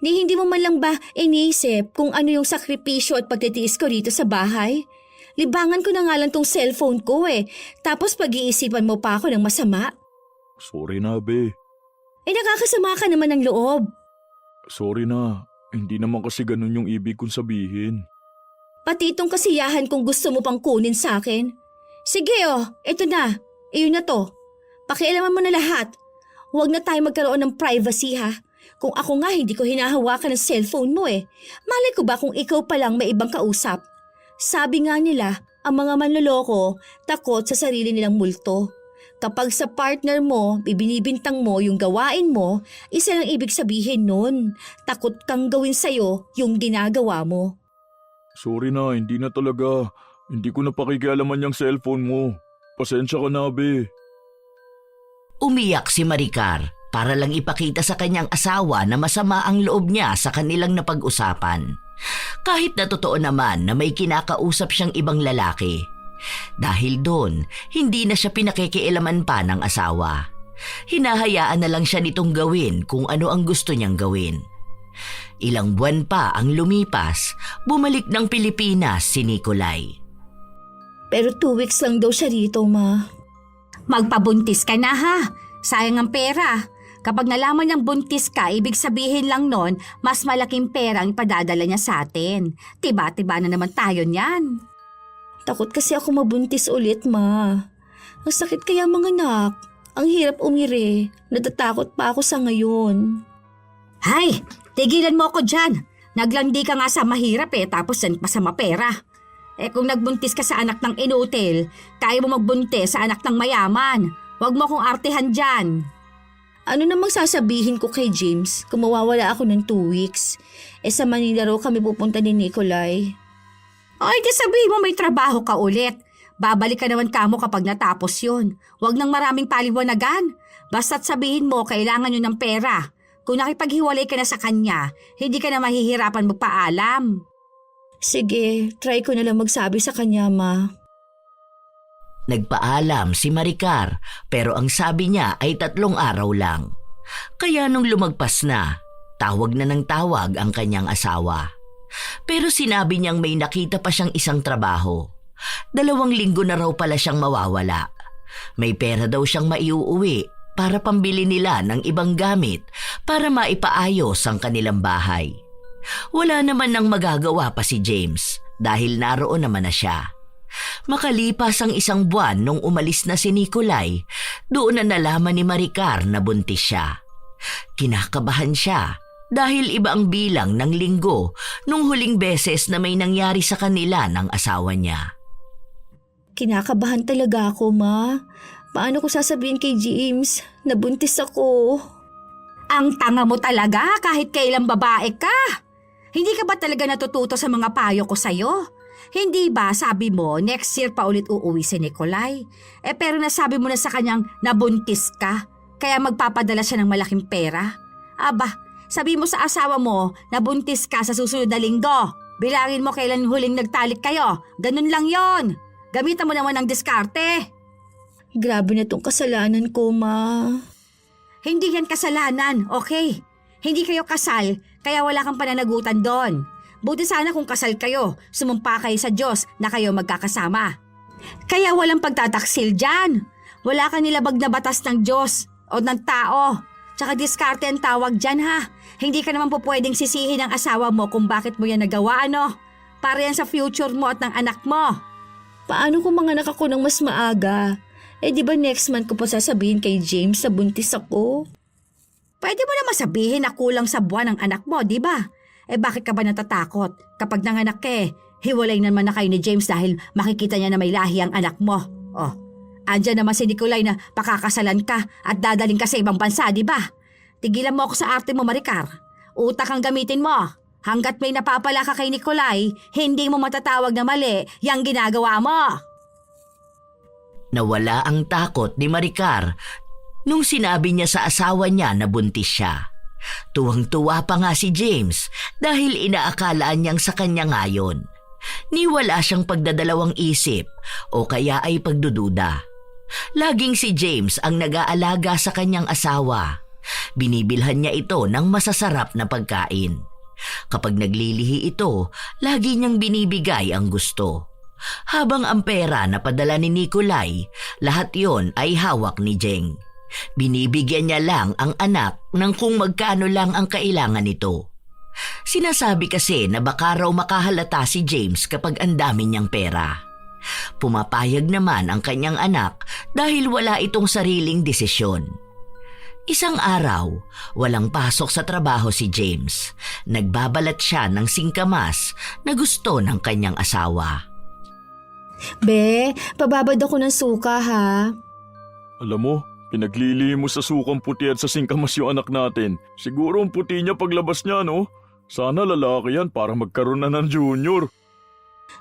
Ni hindi mo man lang ba iniisip kung ano yung sakripisyo at pagtitiis ko rito sa bahay? Libangan ko na nga lang tong cellphone ko eh. Tapos pag-iisipan mo pa ako ng masama? Sorry na, be. Nakakasama ka naman ng loob. Sorry na. Hindi naman kasi ganun yung ibig kong sabihin. Pati itong kasiyahan kung gusto mo pang kunin sa akin. Sige ito na. Iyon na to. Pakialaman mo na lahat. Huwag na tayo magkaroon ng privacy ha. Kung ako nga hindi ko hinahawakan ng cellphone mo eh. Malay ko ba kung ikaw pa lang may ibang kausap? Sabi nga nila, ang mga manloloko takot sa sarili nilang multo. Kapag sa partner mo, ibinibintang mo yung gawain mo, isa lang ibig sabihin nun. Takot kang gawin sa'yo yung ginagawa mo. Sorry na, hindi na talaga. Hindi ko na pakikialaman yung cellphone mo. Pasensya ka na, be. Umiyak si Maricar para lang ipakita sa kanyang asawa na masama ang loob niya sa kanilang napag-usapan. Kahit na totoo naman na may kinakausap siyang ibang lalaki. Dahil doon, hindi na siya pinakikialaman pa ng asawa. Hinahayaan na lang siya nitong gawin kung ano ang gusto niyang gawin. Ilang buwan pa ang lumipas, bumalik ng Pilipinas si Nicolay. Pero 2 weeks lang daw siya rito, ma. Magpabuntis ka na ha. Sayang ang pera. Kapag nalaman niyang buntis ka, ibig sabihin lang nun, mas malaking pera ang ipadadala niya sa atin. Tiba-tiba na naman tayo niyan. Takot kasi ako mabuntis ulit, ma. Ang sakit kaya mga anak. Ang hirap umiri. Natatakot pa ako sa ngayon. Hay, tigilan mo ako dyan. Naglandi ka nga sa mahirap tapos yan pa sa mapera. Kung nagbuntis ka sa anak ng inutil, kaya mo magbuntis sa anak ng mayaman. Huwag mo akong artihan dyan. Ano namang sasabihin ko kay James kung mawawala ako ng 2 weeks? Sa Manila raw kami pupunta ni Nikolai. Ay, di sabihin mo may trabaho ka ulit. Babalik ka naman kamo kapag natapos yun. Huwag nang maraming paliwanagan. Basta't sabihin mo kailangan nyo ng pera. Kung nakipaghiwalay ka na sa kanya, hindi ka na mahihirapan magpaalam. Sige, try ko na lang magsabi sa kanya, ma. Nagpaalam si Maricar pero ang sabi niya ay 3 araw lang. Kaya nung lumagpas na, tawag na ng tawag ang kanyang asawa. Pero sinabi niyang may nakita pa siyang isang trabaho. 2 linggo na raw pala siyang mawawala. May pera daw siyang maiuuwi para pambili nila ng ibang gamit para maipaayos ang kanilang bahay. Wala naman nang magagawa pa si James dahil naroon naman na siya. Makalipas ang 1 buwan nung umalis na si Nikolai, doon na nalaman ni Maricar na buntis siya. Kinakabahan siya dahil iba ang bilang ng linggo nung huling beses na may nangyari sa kanila ng asawa niya. Kinakabahan talaga ako, ma. Paano ko sasabihin kay James na buntis ako? Ang tanga mo talaga kahit kailang babae ka. Hindi ka ba talaga natututo sa mga payo ko sa'yo? Hindi ba sabi mo next year pa ulit uuwi si Nikolai? Pero nasabi mo na sa kanyang nabuntis ka, kaya magpapadala siya ng malaking pera. Aba, sabi mo sa asawa mo nabuntis ka sa susunod na linggo. Bilangin mo kailan huling nagtalik kayo. Ganun lang yon. Gamitan mo naman ng diskarte. Grabe na tong kasalanan ko, ma. Hindi yan kasalanan, okay? Hindi kayo kasal, kaya wala kang pananagutan doon. Buti sana kung kasal kayo, sumumpa kayo sa Diyos na kayo magkakasama. Kaya walang pagtataksil dyan. Wala kang nilabag na batas ng Diyos o ng tao. Tsaka diskarte ang tawag dyan, ha? Hindi ka naman po pwedeng sisihin ng asawa mo kung bakit mo yan nagawa, ano? Para yan sa future mo at ng anak mo. Paano kung manganak ako ng mas maaga? Di ba next month ko pa sasabihin kay James na buntis ako? Pwede mo naman sabihin na kulang sa buwan ng anak mo, di ba? Bakit ka ba natatakot? Kapag nanganak ka hiwalay naman na kayo ni James dahil makikita niya na may lahi ang anak mo. Andyan naman si Nikolai na pakakasalan ka at dadaling ka sa ibang bansa, di ba? Tigilan mo ako sa arte mo, Maricar. Utak ang gamitin mo. Hanggat may napapala ka kay Nikolai, hindi mo matatawag na mali yung ginagawa mo. Nawala ang takot ni Maricar nung sinabi niya sa asawa niya na buntis siya. Tuwang-tuwa pa nga si James dahil inaakalaan niyang sa kanya ngayon. Ni wala siyang pagdadalawang isip o kaya ay pagdududa. Laging si James ang nag-aalaga sa kanyang asawa. Binibilhan niya ito ng masasarap na pagkain. Kapag naglilihi ito, lagi niyang binibigay ang gusto. Habang ang pera na padala ni Nikolai, lahat yon ay hawak ni Jeng. Binibigyan niya lang ang anak ng kung magkano lang ang kailangan nito. Sinasabi kasi na baka raw makahalata si James kapag ang dami niyang pera. Pumapayag naman ang kanyang anak dahil wala itong sariling desisyon. Isang araw, walang pasok sa trabaho si James. Nagbabalat siya ng singkamas na gusto ng kanyang asawa. Be, pababad ako ng suka, ha? Alam mo, pinaglili mo sa sukang puti at sa singkamas yung anak natin. Siguro ang puti niya paglabas niya, no? Sana lalaki yan para magkaroon na ng junior.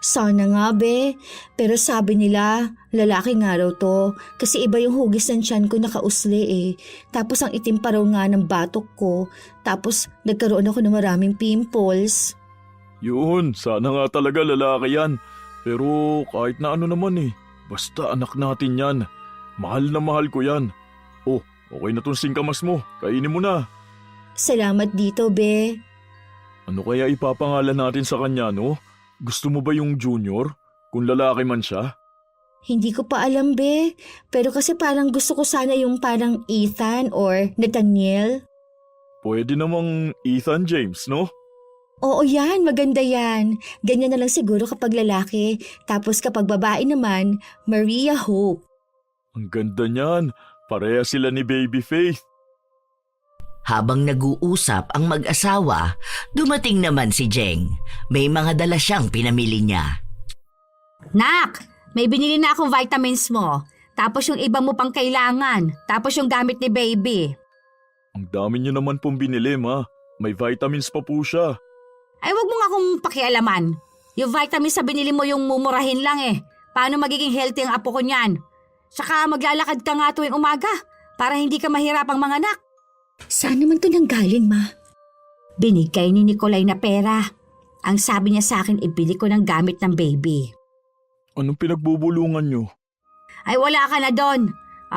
Sana nga, be. Pero sabi nila, lalaki nga raw to. Kasi iba yung hugis ng tiyan ko nakausli Tapos ang itim pa raw nga ng batok ko. Tapos nagkaroon ako ng maraming pimples. Yun, sana nga talaga lalaki yan. Pero kahit na ano naman basta anak natin yan. Mahal na mahal ko yan. Okay na tong singkamas mo. Kainin mo na. Salamat dito, be. Ano kaya ipapangalan natin sa kanya, no? Gusto mo ba yung junior? Kung lalaki man siya? Hindi ko pa alam, be. Pero kasi parang gusto ko sana yung parang Ethan or Nathaniel. Pwede namang Ethan James, no? Oo yan, maganda yan. Ganyan na lang siguro kapag lalaki. Tapos kapag babae naman, Maria Hope. Ang ganda niyan. Pareha sila ni Baby Faith. Habang nag-uusap ang mag-asawa, dumating naman si Jeng. May mga dala siyang pinamili niya. Nak, may binili na akong vitamins mo. Tapos yung iba mo pang kailangan. Tapos yung gamit ni baby. Ang dami niyo naman pong binili, ma. May vitamins pa po siya. Ay, wag mo nga akong pakialaman. Yung vitamins sa binili mo yung mumurahin lang eh. Paano magiging healthy ang apo ko niyan? Saka maglalakad ka nga tuwing umaga para hindi ka mahirapang manganak. Saan naman to nanggaling, ma? Binigay ni Nicolay na pera. Ang sabi niya sa akin, ibili ko ng gamit ng baby. Anong pinagbubulungan niyo? Ay, wala ka na doon.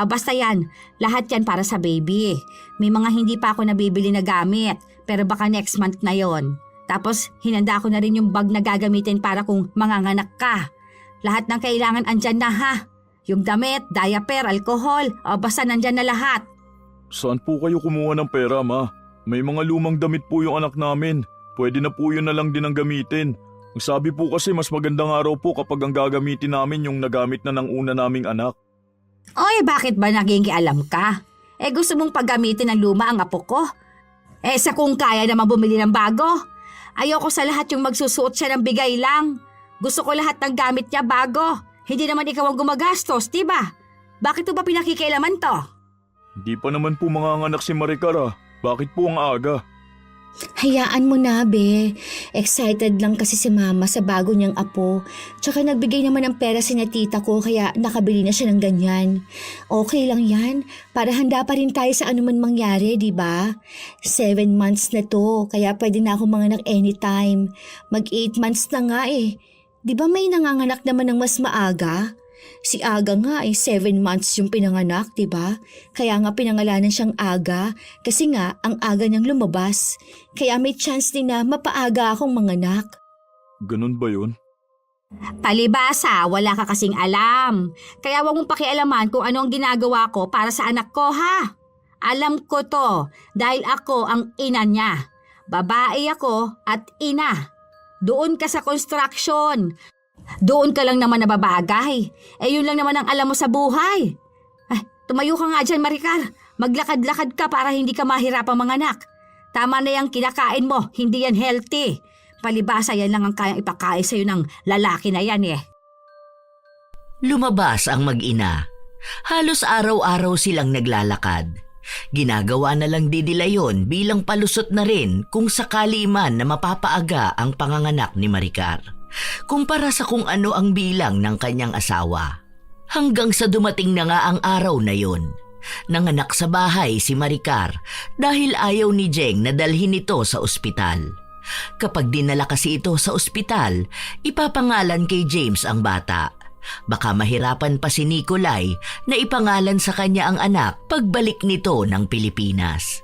Basta yan, lahat yan para sa baby. May mga hindi pa ako nabibili na gamit, pero baka next month na yon. Tapos, hinanda ko na rin yung bag na gagamitin para kung manganganak ka. Lahat ng kailangan andyan na ha. Yung damit, diaper, alcohol, basta nandyan na lahat. Saan po kayo kumuha ng pera, ma? May mga lumang damit po yung anak namin. Pwede na po yun na lang din ang gamitin. Ang sabi po kasi mas magandang araw po kapag ang gagamitin namin yung nagamit na ng una naming anak. Oy, bakit ba naging kialam ka? Gusto mong paggamitin ng luma ang apo ko? Sa kung kaya naman bumili ng bago. Ayoko sa lahat yung magsusuot siya ng bigay lang. Gusto ko lahat ng gamit niya bago. Hindi naman ikaw ang gumagastos, diba? Bakit mo ba pinakikialaman to? Hindi pa naman po manganganak si Maricar ah. Bakit po ang aga? Hayaan mo na, be. Excited lang kasi si mama sa bago niyang apo. Tsaka nagbigay naman ng pera si na tita ko kaya nakabili na siya ng ganyan. Okay lang yan. Para handa pa rin tayo sa anuman mangyari, di ba? 7 months na to, kaya pwede na akong manganak anytime. Mag 8 months na nga eh. Di ba may nanganganak naman ng mas maaga? Si Aga nga ay 7 months yung pinanganak, diba? Kaya nga pinangalanan siyang Aga kasi nga ang aga niyang lumabas. Kaya may chance din na mapaaga akong manganak. Ganun ba yun? Palibasa, wala ka kasing alam. Kaya wag mong pakialaman kung ano ang ginagawa ko para sa anak ko, ha? Alam ko to dahil ako ang ina niya. Babae ako at ina. Doon ka sa construction. Doon ka lang naman nababagay. Yun lang naman ang alam mo sa buhay. Tumayo ka nga dyan, Maricar. Maglakad-lakad ka para hindi ka mahirapang manganak. Tama na yung kinakain mo, hindi yan healthy. Palibasa yan lang ang kayang ipakain sa'yo ng lalaki na yan eh. Lumabas ang mag-ina. Halos araw-araw silang naglalakad. Ginagawa na lang din nila yon bilang palusot na rin kung sakali man na mapapaaga ang panganganak ni Maricar. Kumpara sa kung ano ang bilang ng kanyang asawa. Hanggang sa dumating na nga ang araw na yon. Nanganak sa bahay si Maricar dahil ayaw ni Jeng na dalhin ito sa ospital. Kapag dinala kasi ito sa ospital, ipapangalan kay James ang bata. Baka mahirapan pa si Nicolay na ipangalan sa kanya ang anak pagbalik nito ng Pilipinas.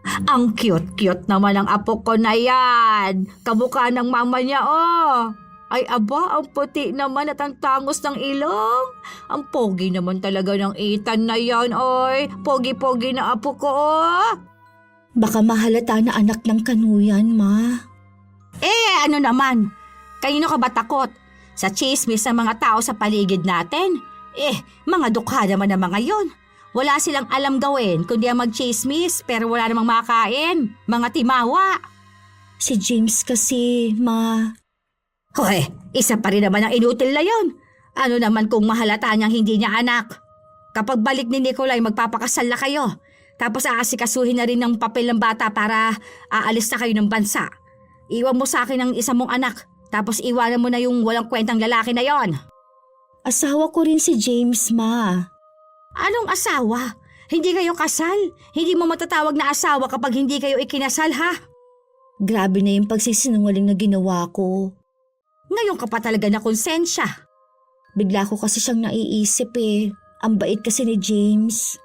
Ang cute-cute naman ang apo ko na yan. Kamukha ng mama niya, oh. Ay aba, ang puti naman at ang tangos ng ilong. Ang pogi naman talaga ng Ethan na yan, oy. Pogi-pogi na apo ko, oh. Baka mahalata na anak ng kanuyan, ma. Ano naman? Kanino ka ba takot? Sa chismis ng mga tao sa paligid natin? Mga dukha naman ang mga yon. Wala silang alam gawin kundi ang mag-chismis pero wala namang makain. Mga timawa. Si James kasi, ma. Hoy, isa pa rin naman ang inutil na yon. Ano naman kung mahalata niyang hindi niya anak? Kapag balik ni Nicolay, magpapakasal na kayo. Tapos aasikasuhin na rin ng papel ng bata para aalis na kayo ng bansa. Iwan mo sa akin ang isa mong anak. Tapos iwanan mo na yung walang kwentang lalaki na yon. Asawa ko rin si James, ma. Anong asawa? Hindi kayo kasal? Hindi mo matatawag na asawa kapag hindi kayo ikinasal, ha? Grabe na yung pagsisinungaling na ginawa ko. Ngayon ka pa talaga na konsensya. Bigla ko kasi siyang naiisip eh. Ang bait kasi ni James.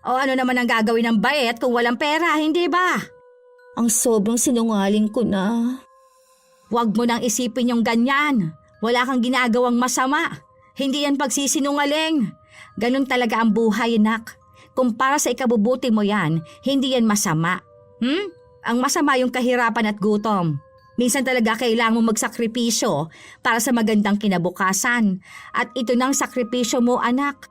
O ano naman ang gagawin ng bait kung walang pera, hindi ba? Ang sobrang sinungaling ko na. Huwag mo nang isipin yung ganyan. Wala kang ginagawang masama. Hindi yan pagsisinungaling. Ganun talaga ang buhay, anak. Kung para sa ikabubuti mo yan, hindi yan masama. Ang masama yung kahirapan at gutom. Minsan talaga kailangan mo magsakripisyo para sa magandang kinabukasan. At ito nang sakripisyo mo, anak.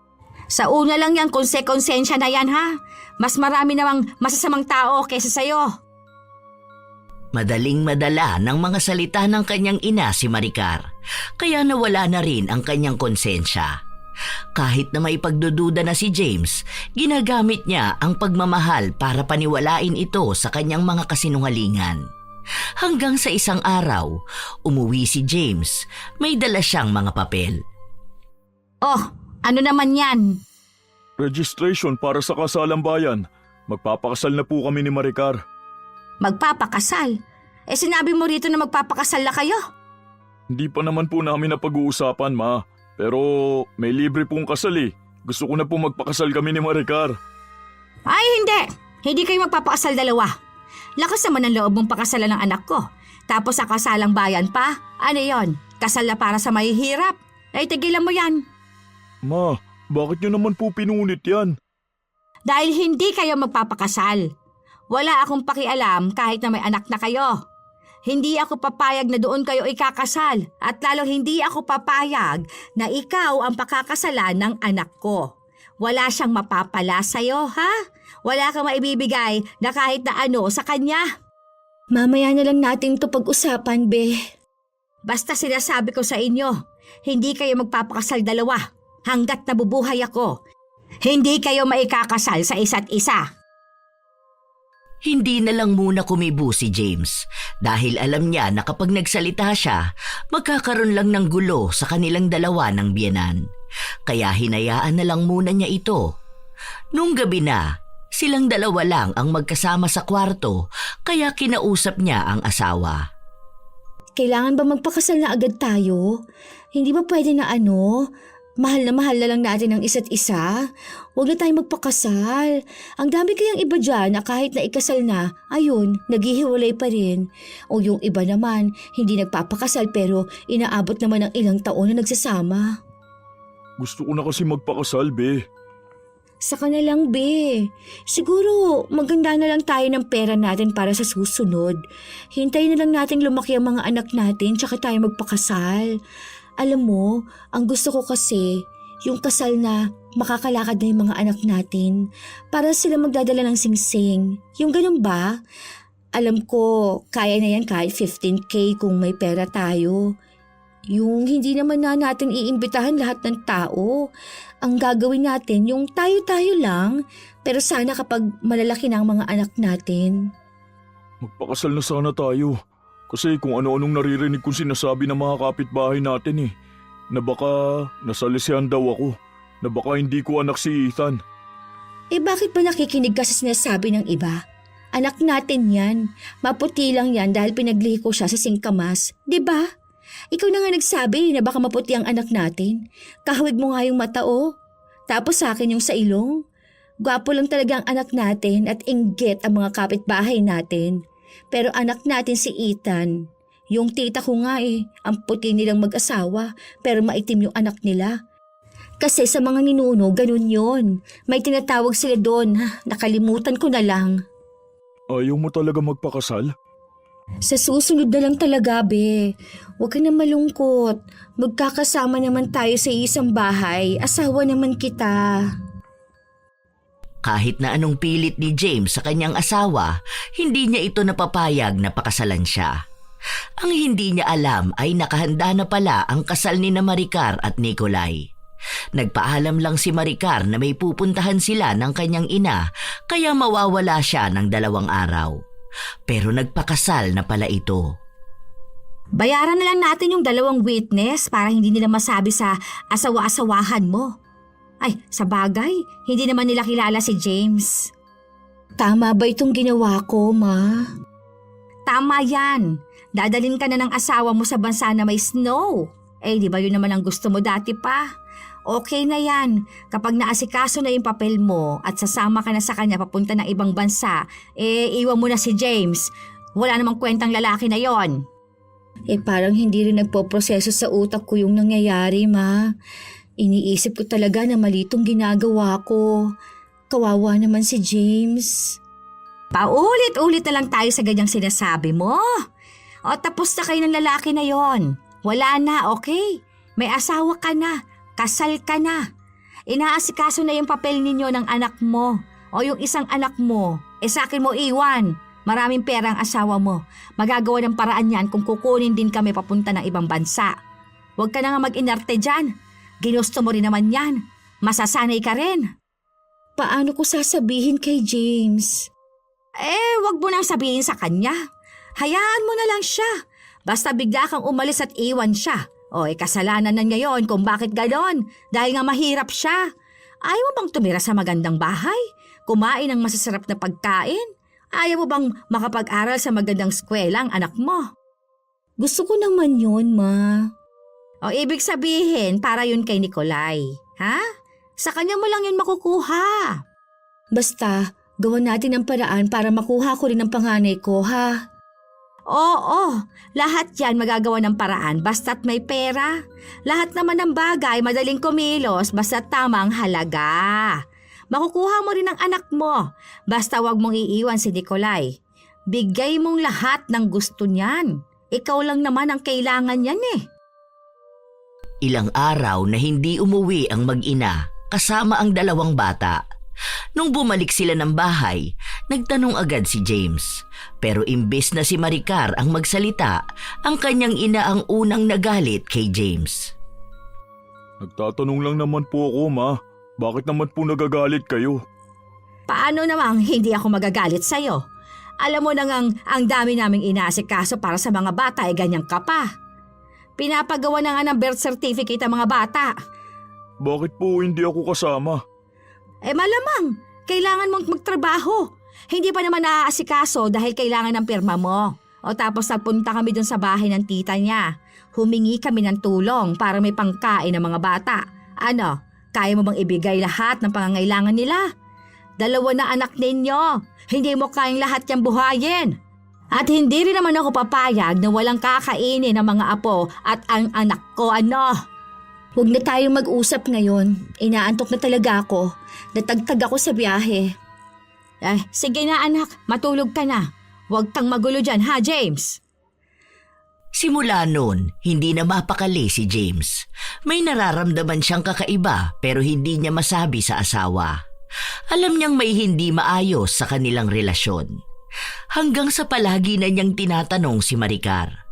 Sa una lang yan, konsensya na yan, ha? Mas marami namang masasamang tao kaysa sa'yo. Madaling madala ng mga salita ng kanyang ina si Maricar, kaya nawala na rin ang kanyang konsensya. Kahit na may pagdududa na si James, ginagamit niya ang pagmamahal para paniwalain ito sa kanyang mga kasinungalingan. Hanggang sa isang araw, umuwi si James, may dala siyang mga papel. Oh, ano naman yan? Registration para sa kasalang bayan. Magpapakasal na po kami ni Maricar. Magpapakasal? Sinabi mo rito na magpapakasal na kayo? Hindi pa naman po namin napag-uusapan, ma. Pero may libre pong kasal eh. Gusto ko na po magpakasal kami ni Maricar. Ay, hindi. Hindi kayo magpapakasal dalawa. Lakas naman ang loob mong pakasalan ng anak ko. Tapos sa kasalang bayan pa? Ano yon? Kasal na para sa mahihirap? Ay, tigilan mo yan. Ma, bakit nyo naman po pinunit yan? Dahil hindi kayo magpapakasal. Wala akong pakialam kahit na may anak na kayo. Hindi ako papayag na doon kayo ikakasal at lalo hindi ako papayag na ikaw ang pakakasalan ng anak ko. Wala siyang mapapala sa'yo, ha? Wala kang maibibigay na kahit na ano sa kanya. Mamaya na lang natin ito pag-usapan, be. Basta sinasabi ko sa inyo, hindi kayo magpapakasal dalawa hanggat nabubuhay ako. Hindi kayo maikakasal sa isa't isa. Hindi na lang muna kumibo si James dahil alam niya na kapag nagsalita siya, magkakaroon lang ng gulo sa kanilang dalawa ng biyenan. Kaya hinayaan na lang muna niya ito. Nung gabi na, silang dalawa lang ang magkasama sa kwarto kaya kinausap niya ang asawa. Kailangan ba magpakasal na agad tayo? Hindi ba pwede na mahal na lang natin ang isa't isa? Huwag na tayong magpakasal. Ang dami kayang iba dyan na kahit na ikasal na, ayun, naghihiwalay pa rin. O yung iba naman, hindi nagpapakasal pero inaabot naman ng ilang taon na nagsasama. Gusto ko na kasi magpakasal, be. Saka na lang, be. Siguro, maganda na lang tayo ng pera natin para sa susunod. Hintayin na lang natin lumaki ang mga anak natin tsaka tayo magpakasal. Alam mo, ang gusto ko kasi, yung kasal na makakalakad na yung mga anak natin para sila magdadala ng singsing. Yung ganun ba? Alam ko, kaya na yan kahit 15K kung may pera tayo. Yung hindi naman na natin iimbitahan lahat ng tao. Ang gagawin natin, yung tayo-tayo lang, pero sana kapag malalaki na ang mga anak natin. Magpakasal na sana tayo. Kasi kung ano-anong naririnig kong sinasabi ng mga kapitbahay natin eh. Na baka nasalisihan daw ako. Na baka hindi ko anak si Ethan. Bakit ba nakikinig ka sa sinasabi ng iba? Anak natin yan. Maputi lang yan dahil pinaglihi ko siya sa singkamas. 'Di ba? Ikaw na nga nagsabi na baka maputi ang anak natin. Kahawig mo nga yung mata, oh. Tapos sa akin yung sa ilong. Gwapo lang talaga ang anak natin at inggit ang mga kapitbahay natin. Pero anak natin si Ethan. Yung tita ko nga ang puti nilang mag-asawa pero maitim yung anak nila. Kasi sa mga ninuno, ganun yon. May tinatawag sila doon. Nakalimutan ko na lang. Ayaw mo talaga magpakasal? Sa susunod na lang talaga, be. Huwag ka na malungkot. Magkakasama naman tayo sa isang bahay. Asawa naman kita. Kahit na anong pilit ni James sa kanyang asawa, hindi niya ito napapayag na pakasalan siya. Ang hindi niya alam ay nakahanda na pala ang kasal ni na Maricar at Nicolay. Nagpaalam lang si Maricar na may pupuntahan sila ng kanyang ina kaya mawawala siya ng 2 araw. Pero nagpakasal na pala ito. Bayaran na lang natin yung 2 witness para hindi nila masabi sa asawa-asawahan mo. Ay, sa bagay, hindi naman nila kilala si James. Tama ba itong ginawa ko, ma? Tama yan. Dadalhin ka na ng asawa mo sa bansa na may snow. Di ba yun naman ang gusto mo dati pa? Okay na yan. Kapag naasikaso na yung papel mo at sasama ka na sa kanya papunta ng ibang bansa, iwan mo na si James. Wala namang kwentang lalaki na yon. Parang hindi rin nagpoproseso sa utak ko yung nangyayari, ma. Iniisip ko talaga na mali itong ginagawa ko. Kawawa naman si James. Paulit-ulit na lang tayo sa ganyang sinasabi mo. O tapos na kayo ng lalaki na yon. Wala na, okay? May asawa ka na, kasal ka na. Inaasikaso na yung papel ninyo ng anak mo o yung isang anak mo. Sa akin mo iwan. Maraming pera ang asawa mo. Magagawa ng paraan yan kung kukunin din kami papunta ng ibang bansa. Huwag ka na nga mag-inarte dyan. Ginusto mo rin naman yan. Masasanay ka rin. Paano ko sasabihin kay James? Wag mo nang sabihin sa kanya. Hayaan mo na lang siya. Basta bigla kang umalis at iwan siya. Kasalanan na ngayon kung bakit ganon. Dahil nga mahirap siya. Ayaw mo bang tumira sa magandang bahay? Kumain ng masasarap na pagkain? Ayaw mo bang makapag-aral sa magandang eskwela ang anak mo? Gusto ko naman yun, ma. Ibig sabihin, para yun kay Nikolay. Ha? Sa kanya mo lang yun makukuha. Basta, gawan natin ang paraan para makuha ko rin ang panganay ko, ha? Oo, lahat yan magagawa ng paraan basta't may pera. Lahat naman ng bagay madaling kumilos basta't tamang halaga. Makukuha mo rin ang anak mo, basta wag mong iiwan si Nikolay. Bigay mong lahat ng gusto niyan. Ikaw lang naman ang kailangan niyan eh. Ilang araw na hindi umuwi ang mag-ina kasama ang dalawang bata. Nung bumalik sila ng bahay, nagtanong agad si James. Pero imbes na si Maricar ang magsalita, ang kanyang ina ang unang nagalit kay James. Nagtatanong lang naman po ako, ma. Bakit naman po nagagalit kayo? Paano namang hindi ako magagalit sa'yo? Alam mo na ngang ang dami naming inaasikaso para sa mga bata ganyan ka pa. Pinapagawa na nga ng birth certificate ang mga bata. Bakit po hindi ako kasama? Malamang, kailangan mong magtrabaho. Hindi pa naman naaasikaso dahil kailangan ng pirma mo. Tapos nagpunta kami dun sa bahay ng tita niya. Humingi kami ng tulong para may pangkain ng mga bata. Ano, kaya mo bang ibigay lahat ng pangangailangan nila? 2 na anak ninyo. Hindi mo kayang lahat yung buhayin. At hindi rin naman ako papayag na walang kakainin ng mga apo at ang anak ko, ano? Huwag na tayong mag-usap ngayon. Inaantok na talaga ako. Natagtag ako sa biyahe. Sige na anak, matulog ka na. Huwag kang magulo dyan, ha James? Simula noon, hindi na mapakali si James. May nararamdaman siyang kakaiba pero hindi niya masabi sa asawa. Alam niyang may hindi maayos sa kanilang relasyon. Hanggang sa palagi na niyang tinatanong si Maricar.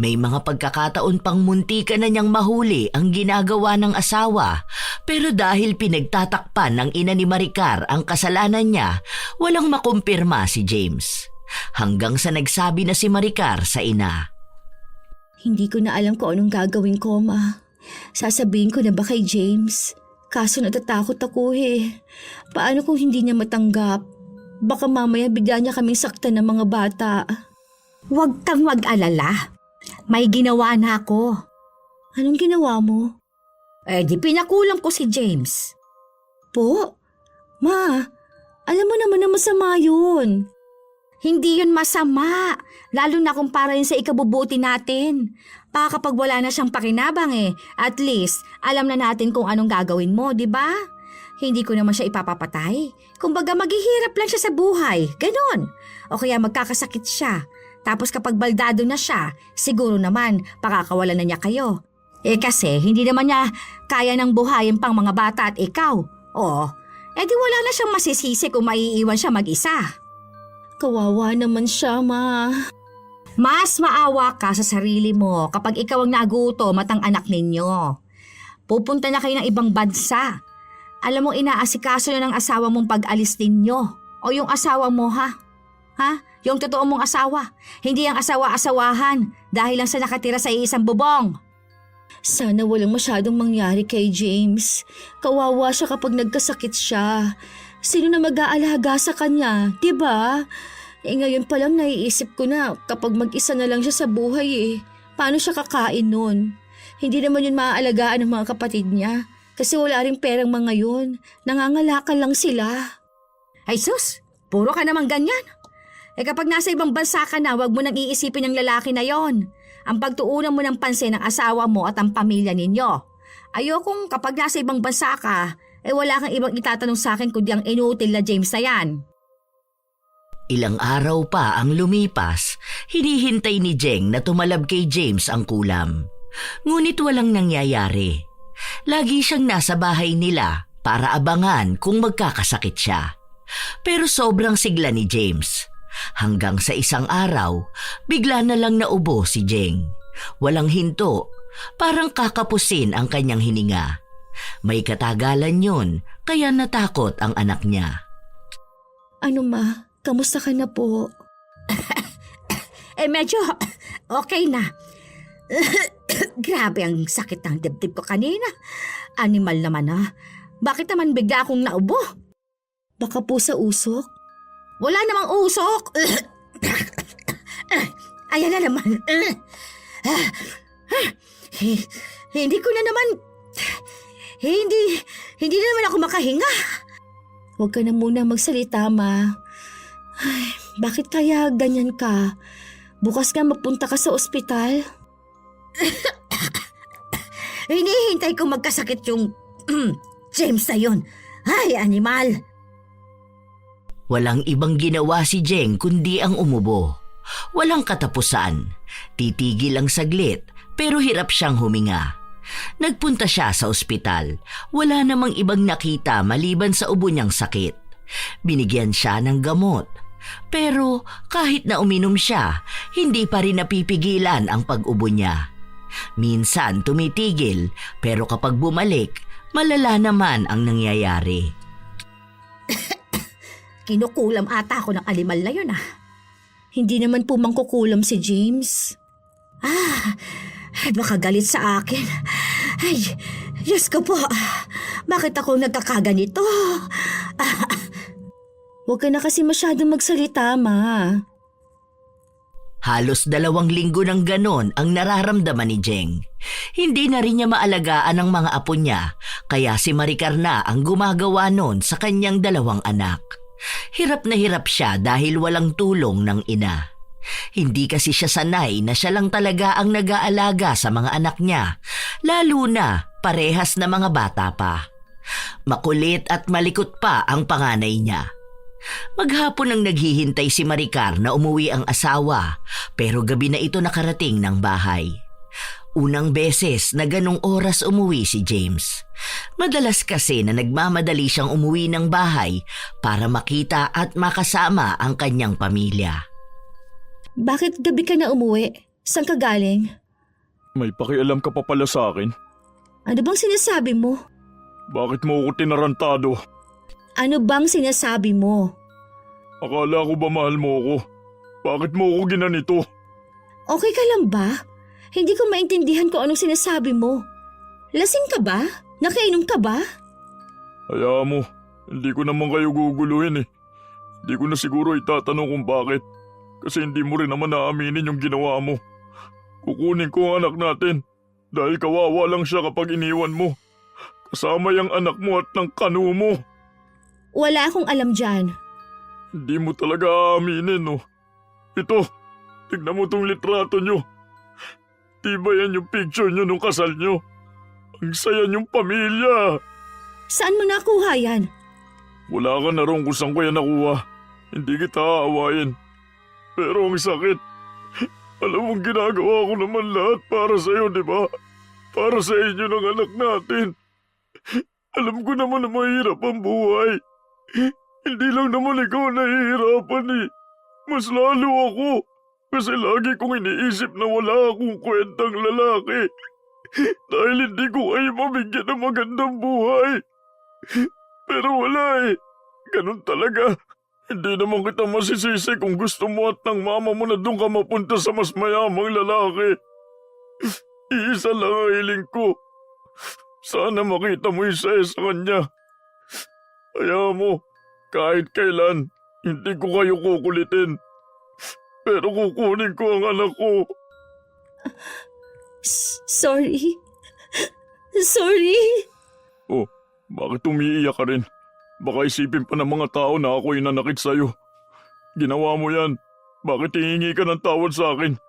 May mga pagkakataon pang muntikan na niyang mahuli ang ginagawa ng asawa, pero dahil pinagtatakpan ng ina ni Maricar ang kasalanan niya, walang makumpirma si James. Hanggang sa nagsabi na si Maricar sa ina. Hindi ko na alam kung anong gagawin ko, ma. Sasabihin ko na ba kay James? Kaso natatakot ako eh. Paano kung hindi niya matanggap? Baka mamaya bigla niya kaming saktan ng mga bata. Huwag kang mag-alala. May ginawa na ako. Anong ginawa mo? Di pinakulang ko si James. Po? Ma, alam mo naman na masama yun. Hindi yun masama. Lalo na kung para yun sa ikabubuti natin. Kapag wala na siyang pakinabang at least alam na natin kung anong gagawin mo, di ba? Hindi ko naman siya ipapapatay. Kumbaga maghihirap lang siya sa buhay, ganon. O kaya magkakasakit siya. Tapos kapag baldado na siya, siguro naman pakakawalan na niya kayo. Kasi hindi naman niya kaya ng buhayin pang mga bata at ikaw. Di wala na siyang masisisi kung maiiwan siya mag-isa. Kawawa naman siya, ma. Mas maawa ka sa sarili mo kapag ikaw ang nagutom at ang anak ninyo. Pupunta na kayo ng ibang bansa. Alam mo, inaasikaso na ng asawa mong pag-alis ninyo. O yung asawa mo, ha? Yung totoo mong asawa. Hindi ang asawa-asawahan dahil lang sa nakatira sa iisang bubong. Sana walang masyadong mangyari kay James. Kawawa siya kapag nagkasakit siya. Sino na mag-aalaga sa kanya, di ba? Ngayon pa lang naiisip ko na kapag mag-isa na lang siya sa buhay paano siya kakain nun? Hindi naman yun maaalagaan ng mga kapatid niya. Kasi wala rin perang mga yun. Nangangalakal lang sila. Ay sus, puro ka naman ganyan. Kapag nasa ibang bansa ka na, wag mo nang iisipin ang lalaki na yon. ang pagtuunan mo ng pansin ng asawa mo at ang pamilya ninyo. Ayokong kapag nasa ibang bansa ka, wala kang ibang itatanong sa akin kundi ang inutil na James na yan. Ilang araw pa ang lumipas, hinihintay ni Jeng na tumalab kay James ang kulam. Ngunit walang nangyayari. Lagi siyang nasa bahay nila para abangan kung magkakasakit siya. Pero sobrang sigla ni James. Hanggang sa isang araw, bigla na lang naubo si Jeng. Walang hinto, parang kakapusin ang kanyang hininga. May katagalan yun, kaya natakot ang anak niya. Ano ma? Kamusta ka na po? Medyo okay na. Grabe ang sakit ng dibdib ko kanina. Animal naman ha. Bakit naman bigla akong naubo? Baka po sa usok? Wala namang usok. Ayan na naman. Hindi ko na naman... Hindi na naman ako makahinga. Huwag ka na muna magsalita, ma. Ay, bakit kaya ganyan ka? Bukas nga magpunta ka sa ospital. Hinihintay ko magkasakit yung James na yun. Ay, animal. Walang ibang ginawa si Jeng kundi ang umubo. Walang katapusan. Titigil lang saglit pero hirap siyang huminga. Nagpunta siya sa ospital. Wala namang ibang nakita maliban sa ubo niyang sakit. Binigyan siya ng gamot. Pero kahit na uminom siya, hindi pa rin napipigilan ang pag-ubo niya. Minsan tumitigil pero kapag bumalik, malala naman ang nangyayari. Kinukulam ata ako ng animal na yun ah. Hindi naman po mangkukulam si James. Ay, baka galit sa akin. Ay, Diyos ko po. Bakit ako nagkakaganito? Huwag ka na kasi masyadong magsalita, ma. Halos 2 linggo ng ganon ang nararamdaman ni Jeng. Hindi na rin niya maalagaan ang mga apo niya, kaya si Maricar na ang gumagawa nun sa kanyang 2 anak. Hirap na hirap siya dahil walang tulong ng ina. Hindi kasi siya sanay na siya lang talaga ang nag-aalaga sa mga anak niya, lalo na parehas na mga bata pa. Makulit at malikot pa ang panganay niya. Maghapon nang naghihintay si Maricar na umuwi ang asawa, pero gabi na ito nakarating ng bahay. Unang beses na ganong oras umuwi si James. Madalas kasi na nagmamadali siyang umuwi ng bahay para makita at makasama ang kanyang pamilya. Bakit gabi ka na umuwi? Saan ka galing? May pakialam ka pa pala sa akin? Ano bang sinasabi mo? Bakit mo ako tinarantado? Ano bang sinasabi mo? Akala ko ba mahal mo ako? Bakit mo ako ginanito? Okay ka lang ba? Hindi ko maintindihan kung anong sinasabi mo. Lasing ka ba? Nakainom ka ba? Hayaan mo, hindi ko naman kayo guguluhin eh. Hindi ko na siguro itatanong kung bakit. Kasi hindi mo rin naman naaminin yung ginawa mo. Kukunin ko ang anak natin dahil kawawa lang siya kapag iniwan mo. Kasama yung anak mo at ng kanu mo. Wala akong alam dyan. Hindi mo talaga aaminin, no? Ito, tignan mo tong litrato nyo. Di ba yan yung picture nyo nung kasal nyo? Ang saya nyong pamilya. Saan mo nakuha yan? Wala ka na ron kung saan ko yan nakuha. Hindi kita aawayin. Pero ang sakit. Alam mong ginagawa ko naman lahat para sa'yo, di ba? Para sa inyo ng anak natin. Alam ko naman na mahirap ang buhay. Hindi lang naman ikaw nahihirapan eh. Mas lalo ako. Kasi lagi kong iniisip na wala akong kwentang lalaki. Dahil hindi ko kayo mabigyan ng magandang buhay. Pero wala eh. Ganun talaga. Hindi naman kita masisisi kung gusto mo at ng mama mo na doon ka mapunta sa mas mayamang lalaki. Iisa lang ang hiling ko. Sana makita mo isa sa kanya. Kaya mo, kahit kailan, hindi ko kayo kukulitin. Pero kukunin ko ang anak ko. Sorry. Sorry. Oh, bakit umiiyak ka rin? Baka isipin pa ng mga tao na ako'y nanakit sa'yo. Ginawa mo yan. Bakit hihingi ka ng tawad sa akin?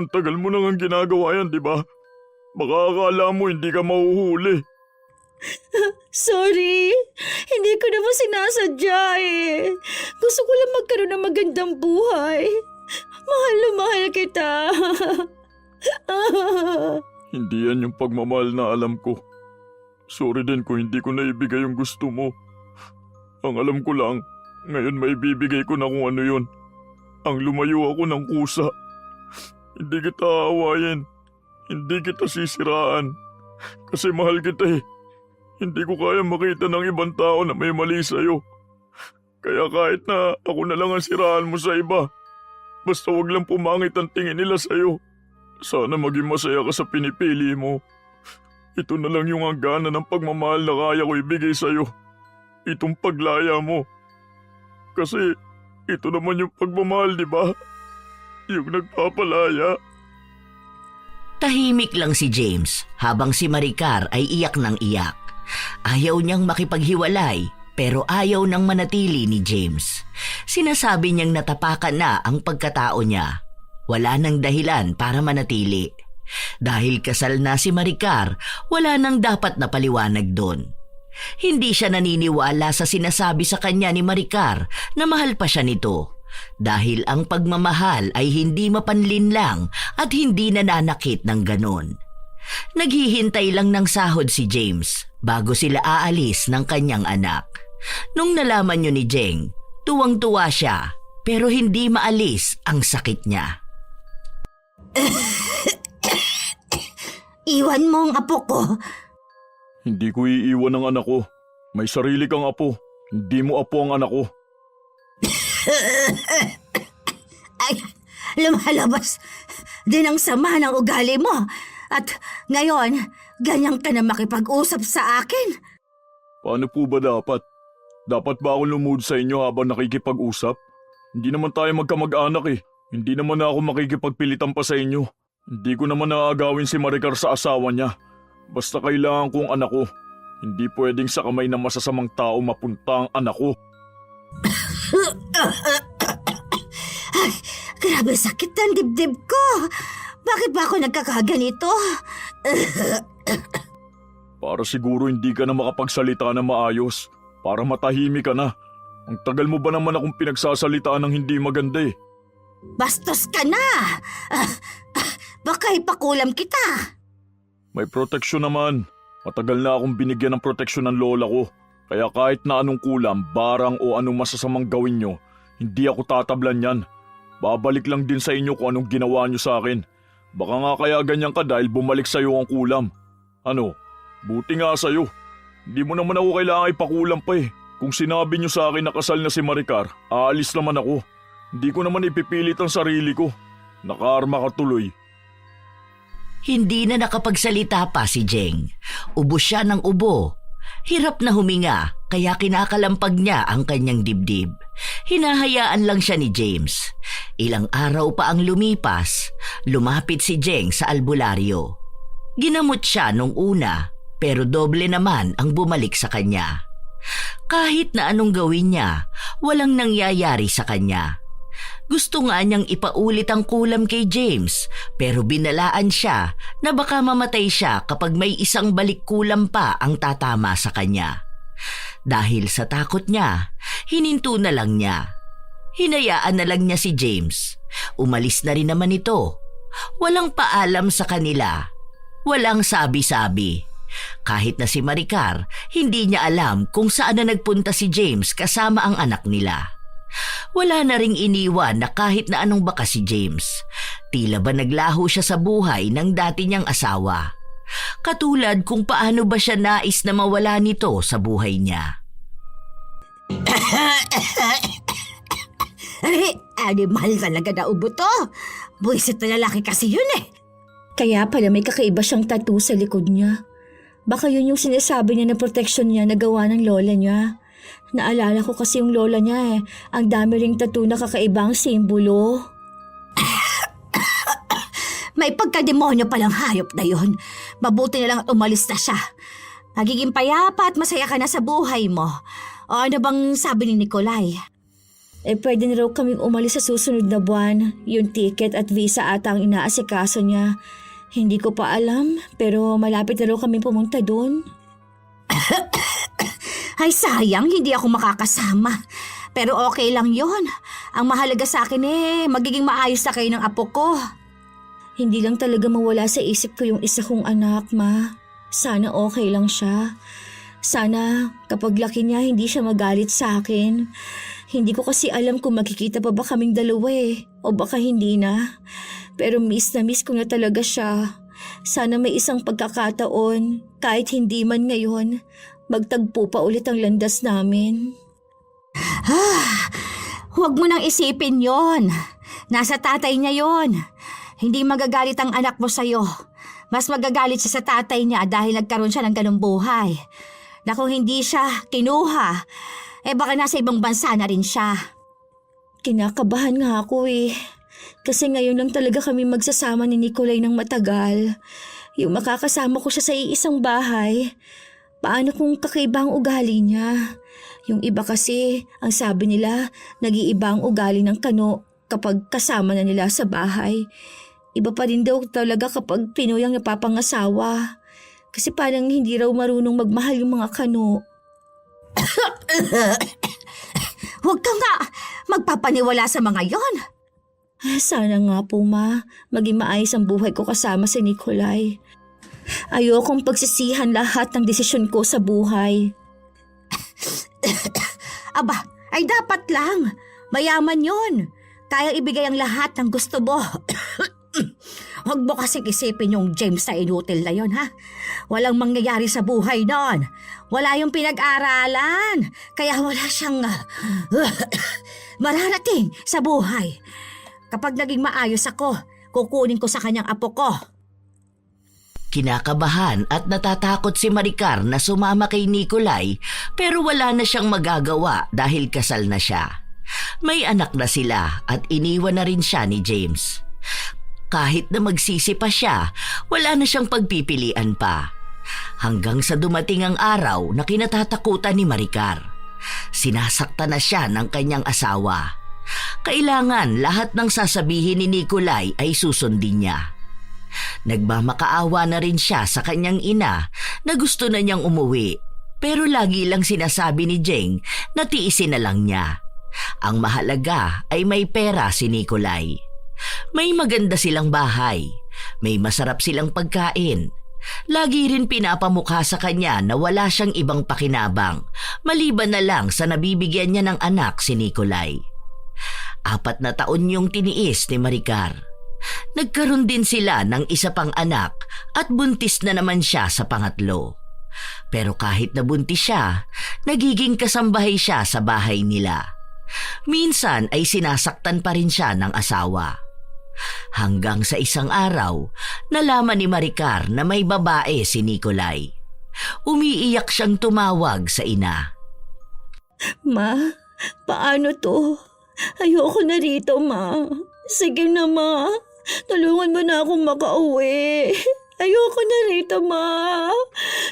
Ang tagal mo nang ginagawa yan, di ba? Baka akala mo hindi ka mahuhuli. Sorry, hindi ko naman sinasadya eh. Gusto ko lang magkaroon ng magandang buhay. Mahal na mahal kita. Hindi yan yung pagmamahal na alam ko. Sorry din kung hindi ko naibigay yung gusto mo. Ang alam ko lang, ngayon maibibigay ko na kung ano yun. Ang lumayo ako ng kusa. Hindi kita aawayin. Hindi kita sisiraan. Kasi mahal kita eh. Hindi ko kaya makita ng ibang tao na may mali sa'yo. Kaya kahit na ako na lang ang siraan mo sa iba, basta wag lang pumangit ang tingin nila sa'yo. Sana maging masaya ka sa pinipili mo. Ito na lang yung hangganan ng pagmamahal na kaya ko ibigay sa'yo. Itong paglaya mo. Kasi ito naman yung pagmamahal, di ba? Yung nagpapalaya. Tahimik lang si James habang si Maricar ay iyak ng iyak. Ayaw niyang makipaghiwalay pero ayaw nang manatili ni James. Sinasabi niyang natapakan na ang pagkatao niya. Wala nang dahilan para manatili. Dahil kasal na si Maricar, wala nang dapat na paliwanag doon. Hindi siya naniniwala sa sinasabi sa kanya ni Maricar na mahal pa siya nito. Dahil ang pagmamahal ay hindi mapanlinlang at hindi nananakit ng ganon. Naghihintay lang ng sahod si James bago sila aalis ng kanyang anak. Nung nalaman niyo ni Jeng, tuwang-tuwa siya pero hindi maalis ang sakit niya. Iwan mo ang apo ko. Hindi ko iiwan ang anak ko. May sarili kang apo. Hindi mo apo ang anak ko. Ay, lumalabas din ang sama ng ugali mo. At ngayon, ganyan ka na makipag-usap sa akin. Paano po ba dapat? Dapat ba ako lumuhod sa inyo habang nakikipag-usap? Hindi naman tayo magkamag-anak eh. Hindi naman ako makikipagpilitan pa sa inyo. Hindi ko naman naaagawin si Maricar sa asawa niya. Basta kailangan ko ang anak ko. Hindi pwedeng sa kamay ng masasamang tao mapunta ang anak ko. Ay, grabe sakit ng dibdib ko. Bakit ba ako nagkakaganito? Para siguro hindi ka na makapagsalita na maayos. Para matahimik ka na. Ang tagal mo ba naman akong pinagsasalitaan ng hindi maganda eh. Bastos ka na! Baka ipakulam kita. May proteksyon naman. Matagal na akong binigyan ng proteksyon ng lola ko. Kaya kahit na anong kulam, barang o anong masasamang gawin nyo, hindi ako tatablan yan. Babalik lang din sa inyo kung anong ginawa nyo sa akin. Baka nga kaya ganyan ka dahil bumalik sa'yo ang kulam. Ano? Buti nga sa'yo. Hindi mo naman ako kailangan ipakulam pa eh. Kung sinabi nyo sa akin na kasal na si Maricar, aalis naman ako. Hindi ko naman ipipilit ang sarili ko. Nakaarma ka tuloy. Hindi na nakapagsalita pa si Jeng. Ubo siya ng ubo. Hirap na huminga kaya kinakalampag niya ang kanyang dibdib. Hinahayaan lang siya ni James. Ilang araw pa ang lumipas, lumapit si Jeng sa albularyo. Ginamot siya nung una pero doble naman ang bumalik sa kanya. Kahit na anong gawin niya, walang nangyayari sa kanya. Gusto nga niyang ipaulit ang kulam kay James pero binalaan siya na baka mamatay siya kapag may isang balik kulam pa ang tatama sa kanya. Dahil sa takot niya, hininto na lang niya. Hinayaan na lang niya si James. Umalis na rin naman ito. Walang paalam sa kanila. Walang sabi-sabi. Kahit na si Maricar, hindi niya alam kung saan na nagpunta si James kasama ang anak nila. Wala na ring iniwan na kahit na anong baka si James. Tila ba naglaho siya sa buhay ng dati niyang asawa. Katulad kung paano ba siya nais na mawala nito sa buhay niya. Ay, animal talaga na ubo to. Buisit na lalaki kasi yun eh. Kaya pala may kakaiba siyang tattoo sa likod niya. Baka yun yung sinasabi niya na protection niya na gawa ng lola niya. Naalala ko kasi yung lola niya eh. Ang dami ring tattoo na kakaibang simbolo. May pagkademonyo palang hayop na yun. Mabuti na lang at umalis na siya. Magiging payapa at masaya ka na sa buhay mo. O ano bang sabi ni Nikolay? Pwede na raw kaming umalis sa susunod na buwan. Yung ticket at visa ata ang inaasikaso niya. Hindi ko pa alam, pero malapit na raw kami pumunta doon. Ay sayang, hindi ako makakasama. Pero okay lang yon. Ang mahalaga sa akin magiging maayos na kayo ng apo ko. Hindi lang talaga mawala sa isip ko yung isa kong anak, Ma. Sana okay lang siya. Sana kapag laki niya hindi siya magalit sa akin. Hindi ko kasi alam kung magkikita pa ba kaming dalawa o baka hindi na. Pero miss na miss ko na talaga siya. Sana may isang pagkakataon, kahit hindi man ngayon, magtagpo pa ulit ang landas namin. Huwag mo nang isipin yon. Nasa tatay niya yon. Hindi magagalit ang anak mo sa'yo. Mas magagalit siya sa tatay niya dahil nagkaroon siya ng ganung buhay. Na kung hindi siya kinuha, baka nasa ibang bansa na rin siya. Kinakabahan nga ako Kasi ngayon lang talaga kami magsasama ni Nicolay ng matagal. Yung makakasama ko siya sa iisang bahay. Paano kung kakaiba ang ugali niya? Yung iba kasi, ang sabi nila, nag-iiba ang ugali ng kano kapag kasama na nila sa bahay. Iba pa rin daw talaga kapag Pinoy ang napapangasawa. Kasi parang hindi raw marunong magmahal yung mga kano. Huwag ka nga magpapaniwala sa mga yon. Sana nga po, Ma, maging maayos ang buhay ko kasama si Nicolay. Ayokong pagsisihan lahat ng desisyon ko sa buhay. Aba, ay dapat lang. Mayaman yon. Kaya ibigay ang lahat ng gusto mo. Huwag mo kasing isipin yung James na inutil na yon, ha? Walang mangyayari sa buhay nun. Wala yung pinag-aralan. Kaya wala siyang mararating sa buhay. Kapag naging maayos ako, kukunin ko sa kanyang apo ko. Kinakabahan at natatakot si Maricar na sumama kay Nicolay pero wala na siyang magagawa dahil kasal na siya. May anak na sila at iniwan na rin siya ni James. Kahit na magsisi pa siya, wala na siyang pagpipilian pa. Hanggang sa dumating ang araw na kinatatakutan ni Maricar. Sinasaktan na siya ng kanyang asawa. Kailangan lahat ng sasabihin ni Nicolay ay susundin niya. Nagmamakaawa na rin siya sa kanyang ina na gusto na niyang umuwi. Pero lagi lang sinasabi ni Jeng na tiisin na lang niya. Ang mahalaga ay may pera si Nicolay. May maganda silang bahay. May masarap silang pagkain. Lagi rin pinapamukha sa kanya na wala siyang ibang pakinabang, maliban na lang sa nabibigyan niya ng anak si Nicolay. 4 na taon yung tiniis ni Maricar. Nagkaroon din sila ng isa pang anak at buntis na naman siya sa pangatlo. Pero kahit nabuntis siya, nagiging kasambahay siya sa bahay nila. Minsan ay sinasaktan pa rin siya ng asawa. Hanggang sa isang araw, nalaman ni Maricar na may babae si Nicolay. Umiiyak siyang tumawag sa ina. Ma, paano to? Ayoko na rito, Ma. Sige na, Ma. Tulungan mo na akong makauwi. Ayoko na rito, Ma.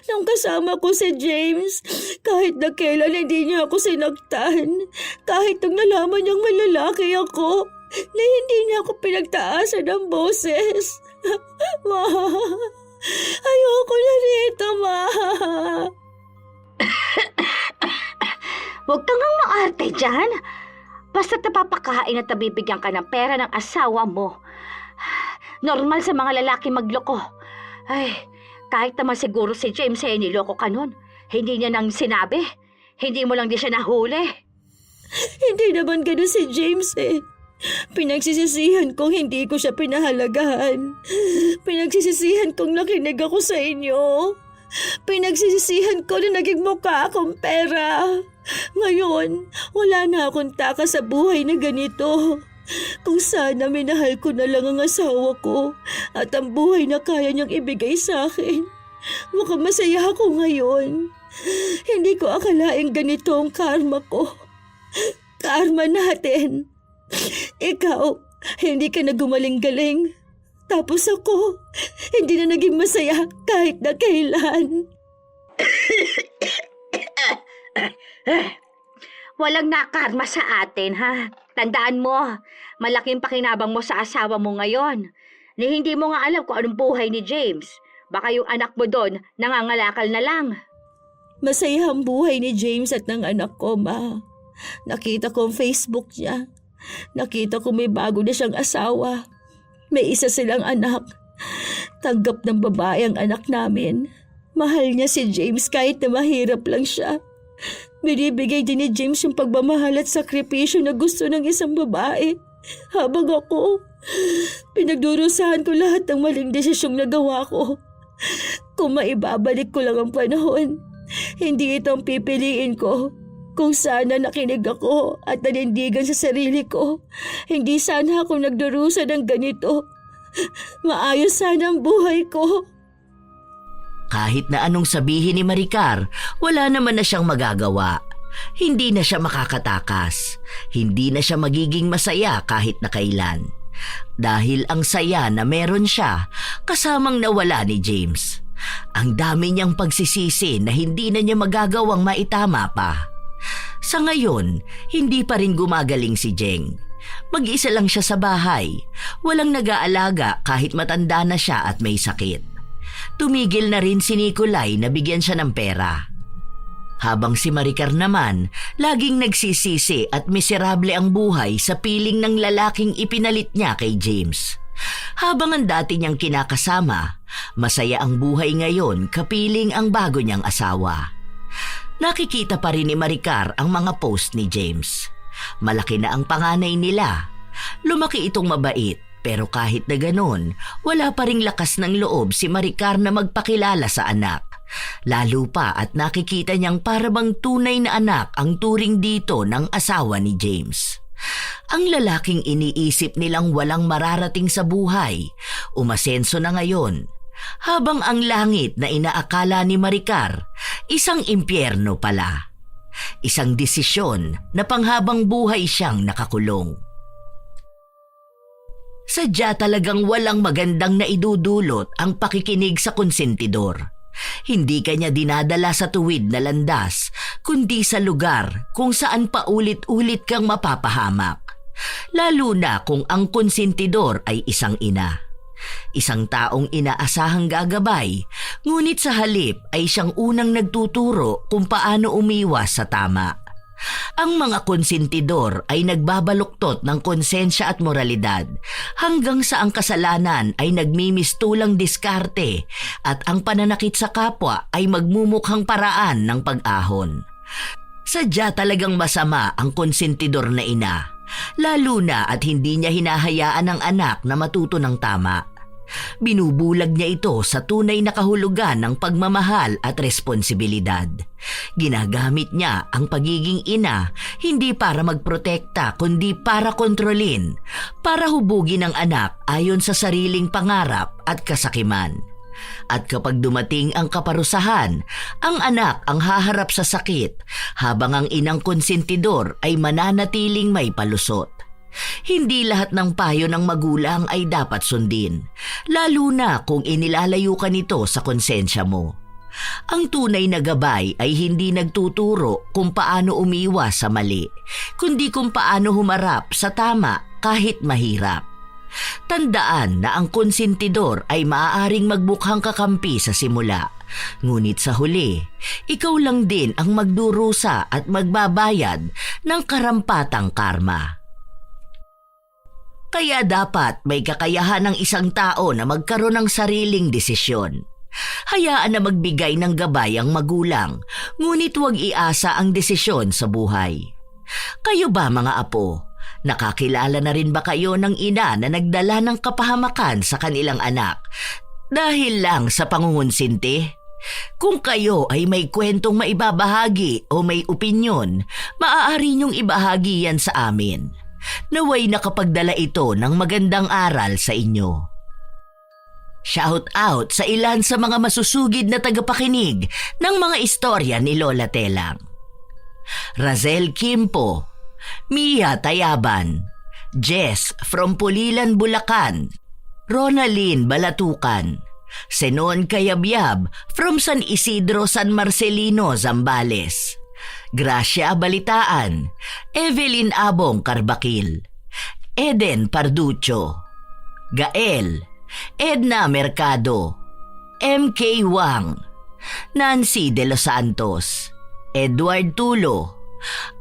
Nung kasama ko si James, kahit na kailan hindi niya ako sinaktan. Kahit nung nalaman niyang malalaki ako, na hindi niya ako pinagtaasan ng boses. Ma, ayoko na rito, Ma. Huwag kang maarte dyan. Basta't napapakain at nabibigyan ka ng pera ng asawa mo. Normal sa mga lalaki magloko. Ay, kahit naman siguro si James ay niloko ka nun. Hindi niya nang sinabi. Hindi mo lang di siya nahuli. Hindi naman ganun si James Pinagsisisihan kong hindi ko siya pinahalagahan. Pinagsisisihan kong nakinig ako sa inyo. Pinagsisisihan ko na naging mukha akong pera. Ngayon, wala na akong taka sa buhay na ganito. Kung sana minahal ko na lang ang asawa ko at ang buhay na kaya niyang ibigay sa akin. Mukhang masaya ako ngayon. Hindi ko akalaing ganito ang karma ko. Karma natin. Ikaw, hindi ka na gumaling-galing. Tapos ako, hindi na naging masaya kahit na kailan. Walang nakarma sa atin, ha? Tandaan mo, malaking pakinabang mo sa asawa mo ngayon. Ni hindi mo nga alam kung anong buhay ni James. Baka yung anak mo doon, nangangalakal na lang. Masaya ang buhay ni James at ng anak ko, Ma. Nakita ko ang Facebook niya. Nakita ko may bago na siyang asawa. May isa silang anak. Tanggap ng babae ang anak namin. Mahal niya si James kahit na mahirap lang siya. Binibigay din ni James yung pagmamahal at sakripisyo na gusto ng isang babae. Habang ako, pinagdurusahan ko lahat ng maling desisyong nagawa ko. Kung maibabalik ko lang ang panahon, hindi ito ang pipiliin ko. Kung sana nakinig ako at nanindigan sa sarili ko, hindi sana ako nagdurusa ng ganito. Maayos sana ang buhay ko. Kahit na anong sabihin ni Maricar, wala naman na siyang magagawa. Hindi na siya makakatakas. Hindi na siya magiging masaya kahit na kailan. Dahil ang saya na meron siya, kasamang nawala ni James. Ang dami niyang pagsisisi na hindi na niya magagawang maitama pa. Sa ngayon, hindi pa rin gumagaling si Jeng. Mag-isa lang siya sa bahay. Walang nag-aalaga kahit matanda na siya at may sakit. Tumigil na rin si Nicolay na bigyan siya ng pera. Habang si Maricar naman, laging nagsisisi at miserable ang buhay sa piling ng lalaking ipinalit niya kay James. Habang ang dati niyang kinakasama, masaya ang buhay ngayon kapiling ang bago niyang asawa. Nakikita pa rin ni Maricar ang mga post ni James. Malaki na ang panganay nila. Lumaki itong mabait. Pero kahit na ganon, wala pa ring lakas ng loob si Maricar na magpakilala sa anak. Lalo pa at nakikita niyang parabang tunay na anak ang turing dito ng asawa ni James. Ang lalaking iniisip nilang walang mararating sa buhay, umasenso na ngayon. Habang ang langit na inaakala ni Maricar, isang impyerno pala. Isang desisyon na panghabang buhay siyang nakakulong. Sadya talagang walang magandang naidudulot ang pakikinig sa konsentidor. Hindi kanya dinadala sa tuwid na landas, kundi sa lugar kung saan paulit-ulit kang mapapahamak. Lalo na kung ang konsentidor ay isang ina. Isang taong inaasahang gagabay, ngunit sa halip ay siyang unang nagtuturo kung paano umiwas sa tama. Ang mga konsentidor ay nagbabaluktot ng konsensya at moralidad hanggang sa ang kasalanan ay nagmimistulang diskarte at ang pananakit sa kapwa ay magmumukhang paraan ng pag-ahon. Sadya talagang masama ang konsentidor na ina, lalo na at hindi niya hinahayaan ang anak na matuto ng tama. Binubulag niya ito sa tunay na kahulugan ng pagmamahal at responsibilidad. Ginagamit niya ang pagiging ina hindi para magprotekta kundi para kontrolin, para hubugin ang anak ayon sa sariling pangarap at kasakiman. At kapag dumating ang kaparusahan, ang anak ang haharap sa sakit habang ang inang konsentidor ay mananatiling may palusot. Hindi lahat ng payo ng magulang ay dapat sundin, lalo na kung inilalayo ka nito sa konsensya mo. Ang tunay na gabay ay hindi nagtuturo kung paano umiwas sa mali, kundi kung paano humarap sa tama kahit mahirap. Tandaan na ang konsentidor ay maaaring magmukhang kakampi sa simula, ngunit sa huli, ikaw lang din ang magdurusa at magbabayad ng karampatang karma. Kaya dapat may kakayahan ng isang tao na magkaroon ng sariling desisyon. Hayaan na magbigay ng gabay ang magulang, ngunit huwag iasa ang desisyon sa buhay. Kayo ba mga apo, nakakilala na rin ba kayo ng ina na nagdala ng kapahamakan sa kanilang anak dahil lang sa pangungunsinti? Kung kayo ay may kwentong maibabahagi o may opinyon, maaari niyong ibahagi yan sa amin. Naway nakapagdala ito ng magandang aral sa inyo. Shout out sa ilan sa mga masusugid na tagapakinig ng mga istorya ni Lola Telang. Razel Kimpo, Mia Tayaban, Jess from Pulilan, Bulacan, Ronalyn Balatukan, Senon Kayabyab from San Isidro, San Marcelino, Zambales, Gracia Balitaan, Evelyn Abong Carbakil, Eden Parducho, Gael, Edna Mercado, MK Wang, Nancy De Los Santos, Edward Tulo,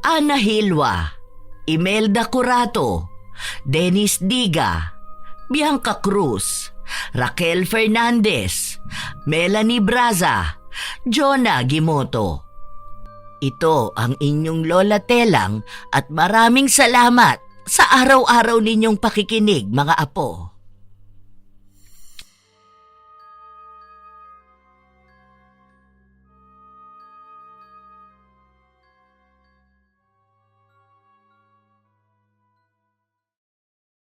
Ana Hilwa, Imelda Curato, Dennis Diga, Bianca Cruz, Raquel Fernandez, Melanie Braza, Jonah Gimoto. Ito ang inyong Lola Telang at maraming salamat sa araw-araw ninyong pakikinig, mga apo.